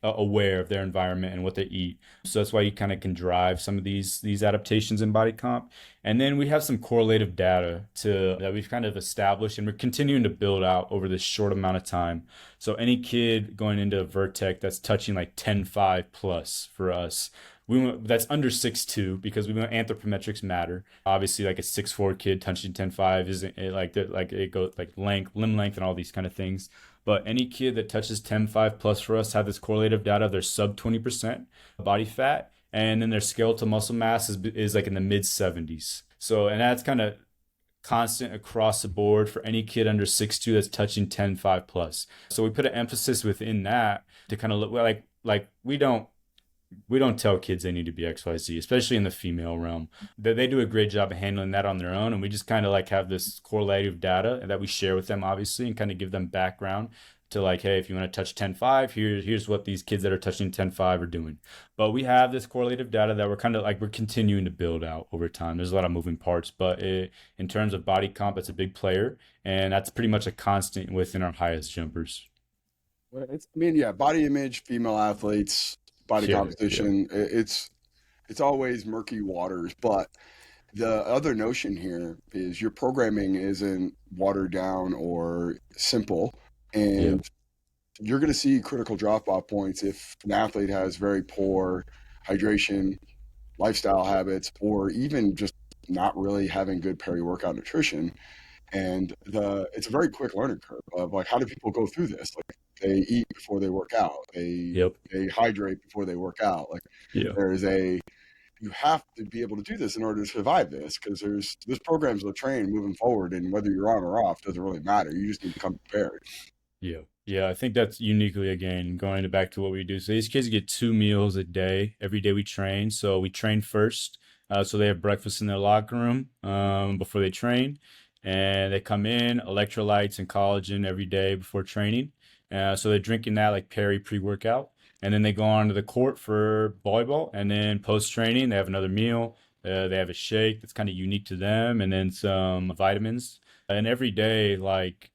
aware of their environment and what they eat. So that's why you kind of can drive some of these adaptations in body comp. And then we have some correlative data to that we've kind of established and we're continuing to build out over this short amount of time. So any kid going into a Vertec that's touching like 10.5 plus for us, that's under 6'2" because we want anthropometrics matter. Obviously, like a 6'4" kid touching 10.5 isn't it like it goes like length, limb length, and all these kind of things. But any kid that touches 10.5 plus for us have this correlative data. They're sub 20% body fat, and then their skeletal muscle mass is like in the mid 70s. So, and that's kind of constant across the board for any kid under 6'2" that's touching 10.5 plus. So we put an emphasis within that to kind of look like we don't tell kids they need to be XYZ, especially in the female realm. They do a great job of handling that on their own, and we just kind of like have this correlative data that we share with them, obviously, and kind of give them background to like, hey, if you want to touch 10.5, here's what these kids that are touching 10.5 are doing. But we have this correlative data that we're continuing to build out over time. There's a lot of moving parts, but in terms of body comp, it's a big player, and that's pretty much a constant within our highest jumpers. Well, I mean, yeah, body image, female athletes, body Yeah, yeah, composition. It's always murky waters, but The other notion here is your programming isn't watered down or simple, Yep. and you're going to see critical drop off points if an athlete has very poor hydration, lifestyle habits, or even just not really having good peri workout nutrition. And it's a very quick learning curve of like how do people go through this? Like they eat before they work out, Yep. they hydrate before they work out. Like Yeah. there is a you have to be able to do this in order to survive this because there's programs to train moving forward, and whether you're on or off doesn't really matter. You just need to come prepared. Yeah. Yeah, I think that's uniquely again going back to what we do. So these kids get 2 meals a day every day we train. So we train first, so they have breakfast in their locker room before they train, and they come in electrolytes and collagen every day before training. So they're drinking that like pre-workout, and then they go on to the court for volleyball, and then post training they have another meal. They have a shake that's kind of unique to them, and then some vitamins. And every day, like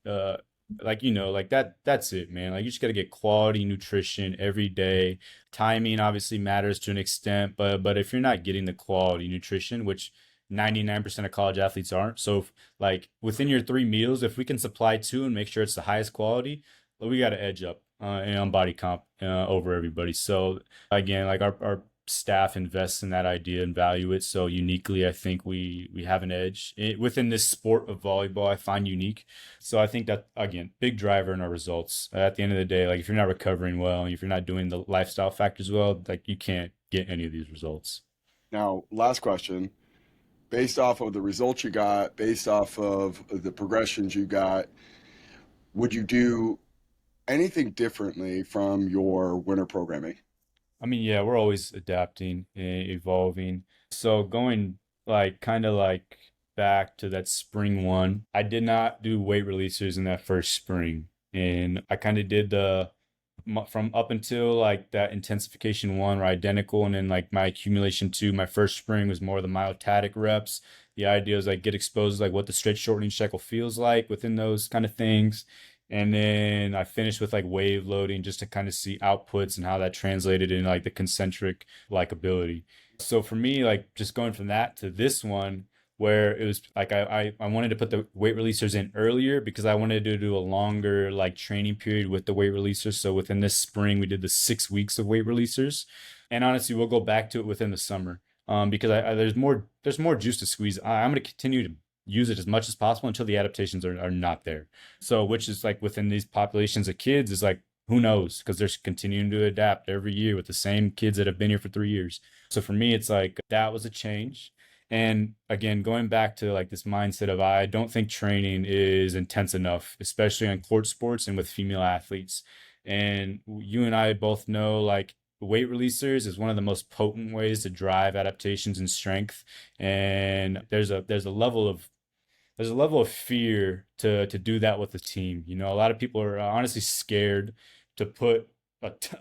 that's it, man. Like you just got to get quality nutrition every day. Timing obviously matters to an extent, but if you're not getting the quality nutrition, which 99% of college athletes aren't, so if, like within your 3 meals, if we can supply two and make sure it's the highest quality, well, we got to edge up on body comp over everybody. So again, like our staff invests in that idea and value it. So uniquely, I think we have an edge within this sport of volleyball. I find unique. So I think that again, big driver in our results. At the end of the day, like if you're not recovering well, if you're not doing the lifestyle factors well, like you can't get any of these results. Now, last question. Based off of the results you got, based off of the progressions you got, would you do anything differently from your winter programming? I mean, yeah, we're always adapting and evolving. So going like kind of like back to that spring one, I did not do weight releasers in that first spring. And I kind of did from up until like that intensification one were identical. And then like my accumulation two, my first spring was more the myotatic reps. The idea is like get exposed like what the stretch shortening cycle feels like within those kind of things. And then I finished with like wave loading just to kind of see outputs and how that translated in like the concentric like ability. So for me, like just going from that to this one, where it was like I wanted to put the weight releasers in earlier because I wanted to do a longer like training period with the weight releasers. So within this spring, we did the 6 weeks of weight releasers. And honestly, we'll go back to it within the summer because there's more juice to squeeze. I'm going to continue to use it as much as possible until the adaptations are not there. So, which is like within these populations of kids is like, who knows? Because they're continuing to adapt every year with the same kids that have been here for 3 years. So for me, it's like that was a change. And again, going back to like this mindset of I don't think training is intense enough, especially on court sports and with female athletes. And you and I both know like weight releasers is one of the most potent ways to drive adaptations and strength. And there's a level of fear to do that with the team. You know, a lot of people are honestly scared to put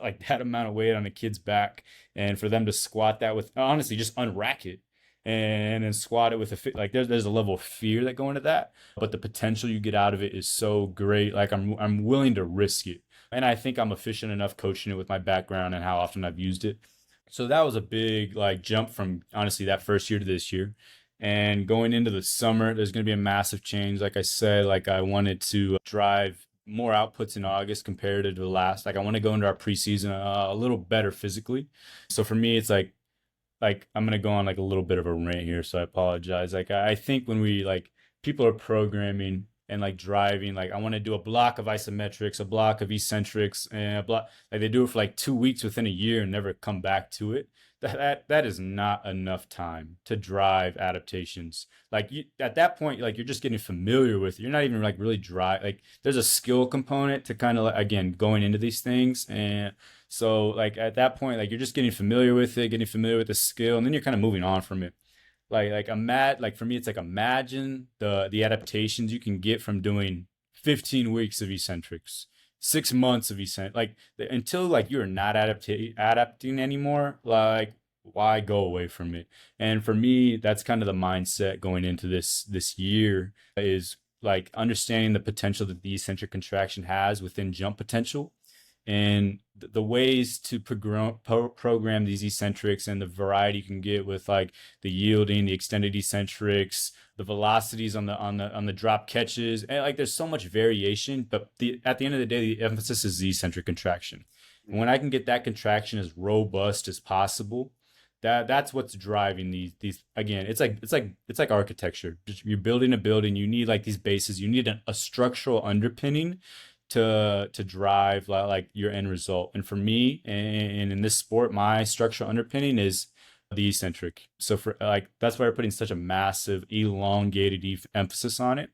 like that amount of weight on a kid's back, and for them to squat that with honestly just unrack it and then squat it with a fit. Like there's a level of fear that go into that, but the potential you get out of it is so great. Like I'm willing to risk it, and I think I'm efficient enough coaching it with my background and how often I've used it. So that was a big like jump from honestly that first year to this year. And going into the summer, there's going to be a massive change. Like I said, like I wanted to drive more outputs in August compared to the last. Like I want to go into our preseason a little better physically. So for me, it's like I'm gonna go on like a little bit of a rant here, so I apologize. Like I think when we like people are programming and like driving, like I want to do a block of isometrics, a block of eccentrics, and a block like they do it for like 2 weeks within a year and never come back to it. That is not enough time to drive adaptations. Like at that point, like you're just getting familiar with it. You're not even like really drive. Like there's a skill component to kind of like, again going into these things, and so like at that point, like you're just getting familiar with it, getting familiar with the skill, and then you're kind of moving on from it. Like for me, it's like imagine the adaptations you can get from doing 15 weeks of eccentrics, 6 months of eccentric. Like until like you're not adapting anymore, like why go away from it? And for me, that's kind of the mindset going into this year is like understanding the potential that the eccentric contraction has within jump potential and the ways to program these eccentrics and the variety you can get with like the yielding, the extended eccentrics, the velocities on the drop catches, and like there's so much variation. But at the end of the day, the emphasis is the eccentric contraction. And when I can get that contraction as robust as possible, that's what's driving these again. It's like architecture. You're building a building. You need like these bases. You need a structural underpinning to drive like your end result. And for me, and in this sport, my structural underpinning is the eccentric. So for like that's why we're putting such a massive elongated emphasis on it.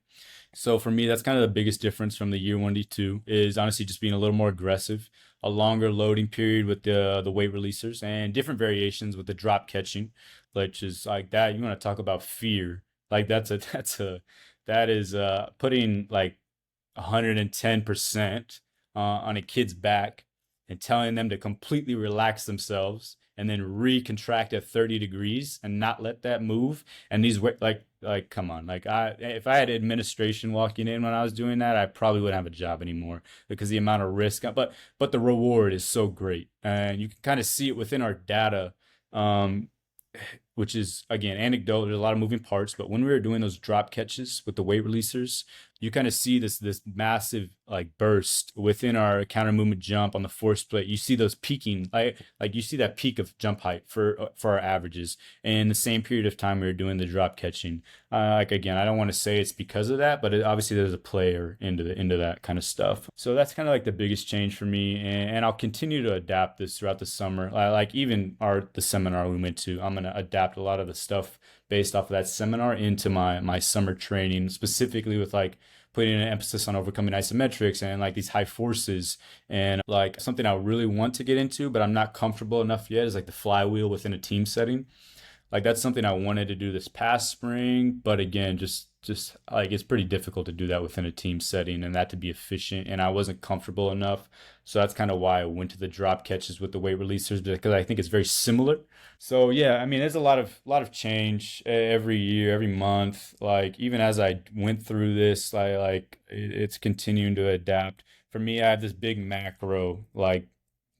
So for me, that's kind of the biggest difference from the year one to two is honestly just being a little more aggressive, a longer loading period with the weight releasers, and different variations with the drop catching, which is like that. You want to talk about fear? Like that is putting like 110% on a kid's back and telling them to completely relax themselves and then recontract at 30 degrees and not let that move. And these like come on, like if I had administration walking in when I was doing that, I probably wouldn't have a job anymore because the amount of risk. But the reward is so great, and you can kind of see it within our data. Which is again anecdotal. There's a lot of moving parts, but when we were doing those drop catches with the weight releasers, you kind of see this massive like burst within our counter movement jump on the force split. You see those peaking, like you see that peak of jump height for our averages. And in the same period of time we were doing the drop catching, like again, I don't want to say it's because of that, but obviously there's a player into that kind of stuff. So that's kind of like the biggest change for me, and I'll continue to adapt this throughout the summer. Like even the seminar we went to, I'm gonna adapt a lot of the stuff based off of that seminar into my summer training, specifically with like putting an emphasis on overcoming isometrics and like these high forces. And like something I really want to get into, but I'm not comfortable enough yet, is like the flywheel within a team setting. Like that's something I wanted to do this past spring, but again, just like it's pretty difficult to do that within a team setting and that to be efficient. And I wasn't comfortable enough. So that's kind of why I went to the drop catches with the weight releasers, because I think it's very similar. So yeah, I mean, there's a lot of change every year, every month. Like even as I went through this, it's continuing to adapt. For me, I have this big macro, like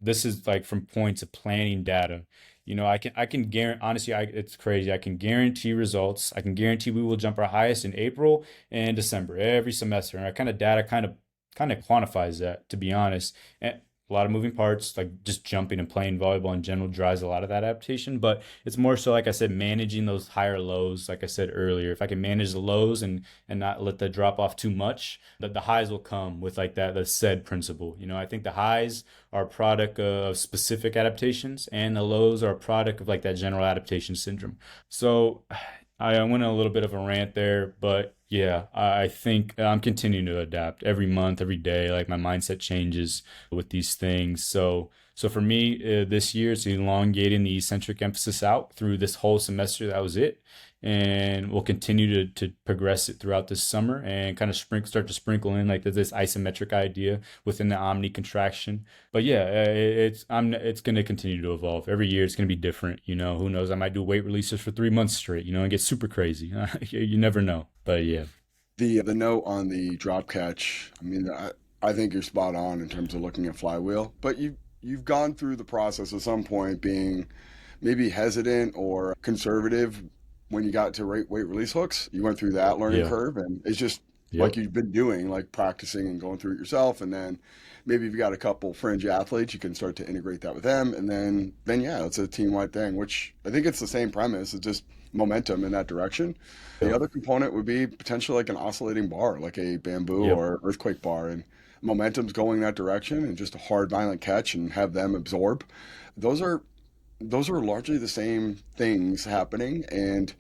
this is like from points of planning data. I can guarantee, honestly, it's crazy. I can guarantee results. I can guarantee we will jump our highest in April and December every semester. And our kind of data kind of quantifies that, to be honest. And a lot of moving parts, like just jumping and playing volleyball in general drives a lot of that adaptation. But it's more so, like I said, managing those higher lows. Like I said earlier, if I can manage the lows and not let the drop off too much, that the highs will come with like that, the said principle. I think the highs are a product of specific adaptations and the lows are a product of like that general adaptation syndrome. So I went on a little bit of a rant there, but yeah, I think I'm continuing to adapt every month, every day. Like my mindset changes with these things. So for me, this year, it's elongating the eccentric emphasis out through this whole semester. That was it. And we'll continue to progress it throughout this summer and kind of start to sprinkle in like this isometric idea within the omni contraction. But yeah, it's going to continue to evolve every year. It's going to be different. Who knows? I might do weight releases for 3 months straight. And get super crazy. You never know. But yeah. The note on the drop catch, I mean, I think you're spot on in terms of looking at flywheel, but you've gone through the process at some point being maybe hesitant or conservative when you got to weight release hooks. You went through that learning Yeah. curve, and it's just like Yep. you've been doing, like practicing and going through it yourself. And then maybe if you got a couple fringe athletes, you can start to integrate that with them. And then yeah, it's a team wide thing, which I think it's the same premise. It's just momentum in that direction. The Yep. other component would be potentially like an oscillating bar, like a bamboo Yep. or earthquake bar, and momentum's going that direction, and just a hard, violent catch and have them absorb. Those are those are largely the same things happening, and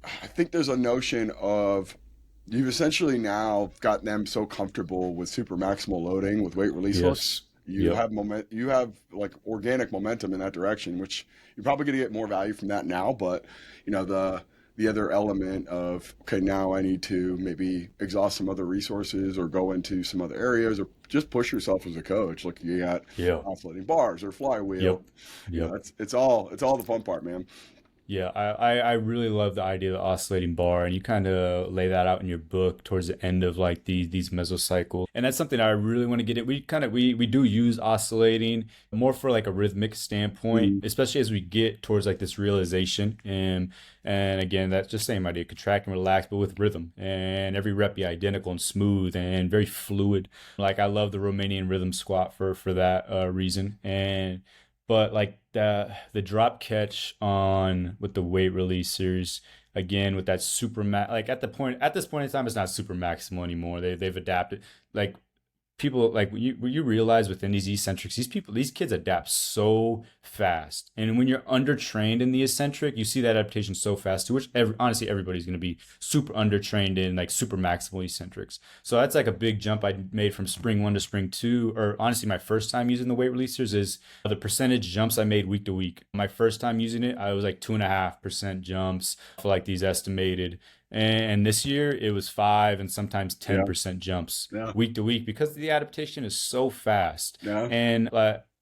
I think there's a notion of you've essentially now got them so comfortable with super maximal loading with weight release hooks. Yes. Yep. You have like organic momentum in that direction, which you're probably going to get more value from that now. But the other element of, okay, now I need to maybe exhaust some other resources or go into some other areas or just push yourself as a coach. Look, you got Yep. oscillating bars or flywheel. Yep. Yep. It's all the fun part, man. Yeah, I really love the idea of the oscillating bar, and you kind of lay that out in your book towards the end of like these mesocycles, and that's something I really want to get it. We do use oscillating more for like a rhythmic standpoint, Mhm. especially as we get towards like this realization, and again that's just same idea, contract and relax, but with rhythm, and every rep be identical and smooth and very fluid. Like I love the Romanian rhythm squat for that reason, and but like the drop catch on with the weight releasers again with that like at this point in time it's not super maximal anymore. They've adapted like people like when you realize within these eccentrics, these kids adapt so fast, and when you're undertrained in the eccentric, you see that adaptation so fast to which honestly everybody's going to be super undertrained in like super maximal eccentrics. So that's like a big jump I made from spring one to spring two, or honestly my first time using the weight releasers is the percentage jumps I made week to week. My first time using it, I was like 2.5% jumps for like these estimated, and this year it was 5 and sometimes Yeah. 10% jumps Yeah. week to week because the adaptation is so fast. Yeah. And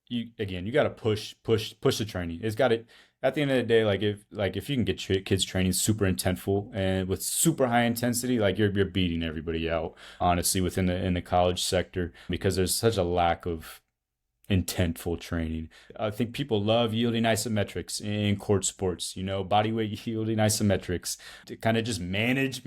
you got to push the training. It's got to at the end of the day, like if you can get kids training super intentful and with super high intensity, like you're beating everybody out honestly within the in the college sector because there's such a lack of intentful training. I think people love yielding isometrics in court sports, body weight yielding isometrics to kind of just manage,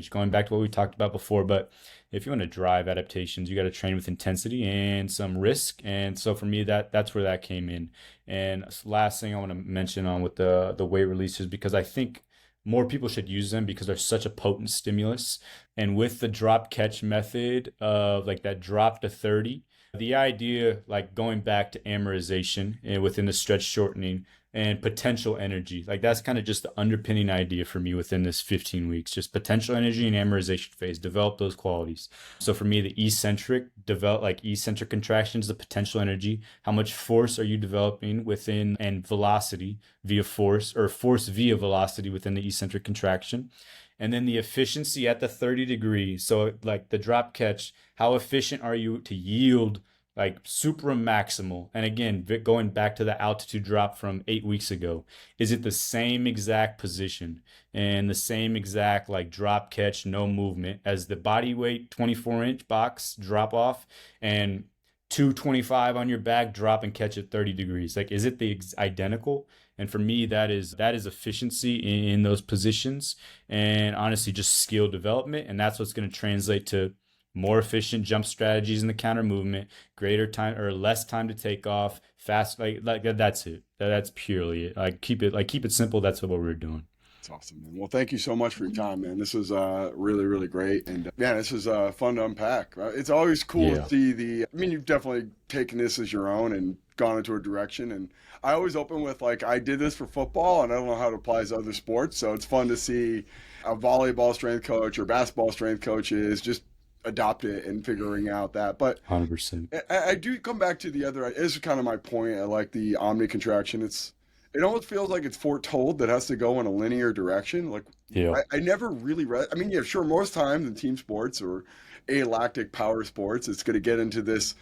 going back to what we talked about before. But if you want to drive adaptations, you got to train with intensity and some risk. And so for me, that's where that came in. And last thing I want to mention on with the weight releases, because I think more people should use them because they're such a potent stimulus. And with the drop catch method of like that drop to 30, the idea like going back to amortization and within the stretch shortening and potential energy, like that's kind of just the underpinning idea for me within this 15 weeks, just potential energy and amortization phase, develop those qualities. So for me, the eccentric develop like eccentric contractions, the potential energy, how much force are you developing within, and velocity via force, or force via velocity within the eccentric contraction. And then the efficiency at the 30 degrees. So like the drop catch, how efficient are you to yield like super maximal? And again, going back to the altitude drop from 8 weeks ago, is it the same exact position and the same exact like drop catch, no movement as the body weight 24-inch box drop off and 225 on your back drop and catch at 30 degrees? Like, is it the identical? And for me, that is efficiency in those positions, and honestly, just skill development. And that's what's going to translate to more efficient jump strategies in the counter movement, greater time or less time to take off, fast. Like that's it. That's purely it. Keep it simple. That's what we're doing. It's awesome, man. Well, thank you so much for your time, man. This was really, really great. And yeah, this is fun to unpack. It's always cool to Yeah. see I mean, you've definitely taken this as your own and gone into a direction. And I always open with, like, I did this for football and I don't know how it applies to other sports. So it's fun to see a volleyball strength coach or basketball strength coaches just adopt it and figuring out that. But 100%. I do come back to the other. This is kind of my point. I like the omni contraction. It almost feels like it's foretold that it has to go in a linear direction. Like Yeah. I never really read. I mean, yeah, sure. Most times in team sports or alactic power sports, it's going to get into this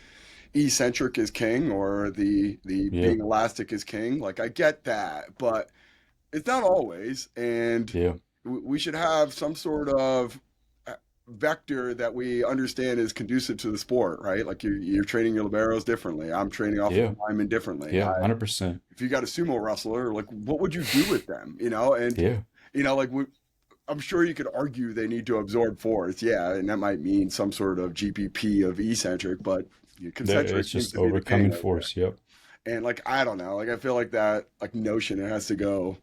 eccentric is king or the Yeah. being elastic is king. Like I get that, but it's not always. And Yeah. we should have some sort of vector that we understand is conducive to the sport, right? Like you're training your liberos differently. I'm training offensive Yeah. linemen differently. Yeah. 100%. If you got a sumo wrestler, like what would you do with them? And Yeah. like I'm sure you could argue they need to absorb force, yeah, and that might mean some sort of GPP of eccentric, but concentric It's seems just to be the king overcoming right there. force. Yep. And like I don't know, like I feel like that like notion it has to go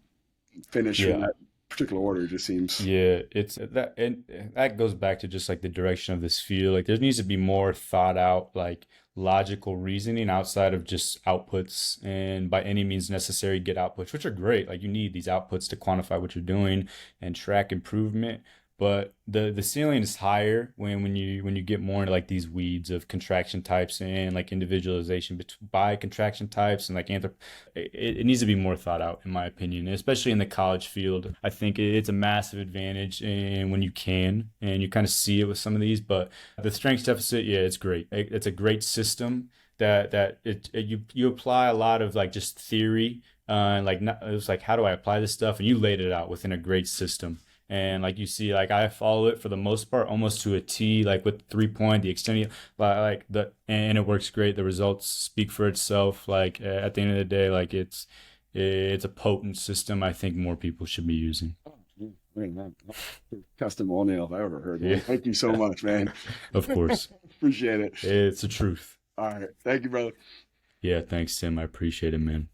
finish in Yeah. that particular order just seems Yeah, it's that, and that goes back to just like the direction of this field. Like there needs to be more thought out, like logical reasoning outside of just outputs and by any means necessary get outputs, which are great. Like you need these outputs to quantify what you're doing and track improvement. But the ceiling is higher when you get more into like these weeds of contraction types and like individualization by contraction types and like it needs to be more thought out in my opinion, especially in the college field. I think it's a massive advantage and when you can and you kind of see it with some of these, but the strength deficit, yeah, it's great. It's a great system you apply a lot of like just theory, like not, it was like, how do I apply this stuff? And you laid it out within a great system. And like you see, like I follow it for the most part almost to a T, like with 3 point, the extended, like the, and it works great. The results speak for itself. Like at the end of the day, like it's a potent system. I think more people should be using. Man, testimonial if I ever heard Yeah, one. Thank you so much, man. of course. Appreciate it. It's the truth. All right. Thank you, brother. Yeah, thanks, Tim. I appreciate it, man.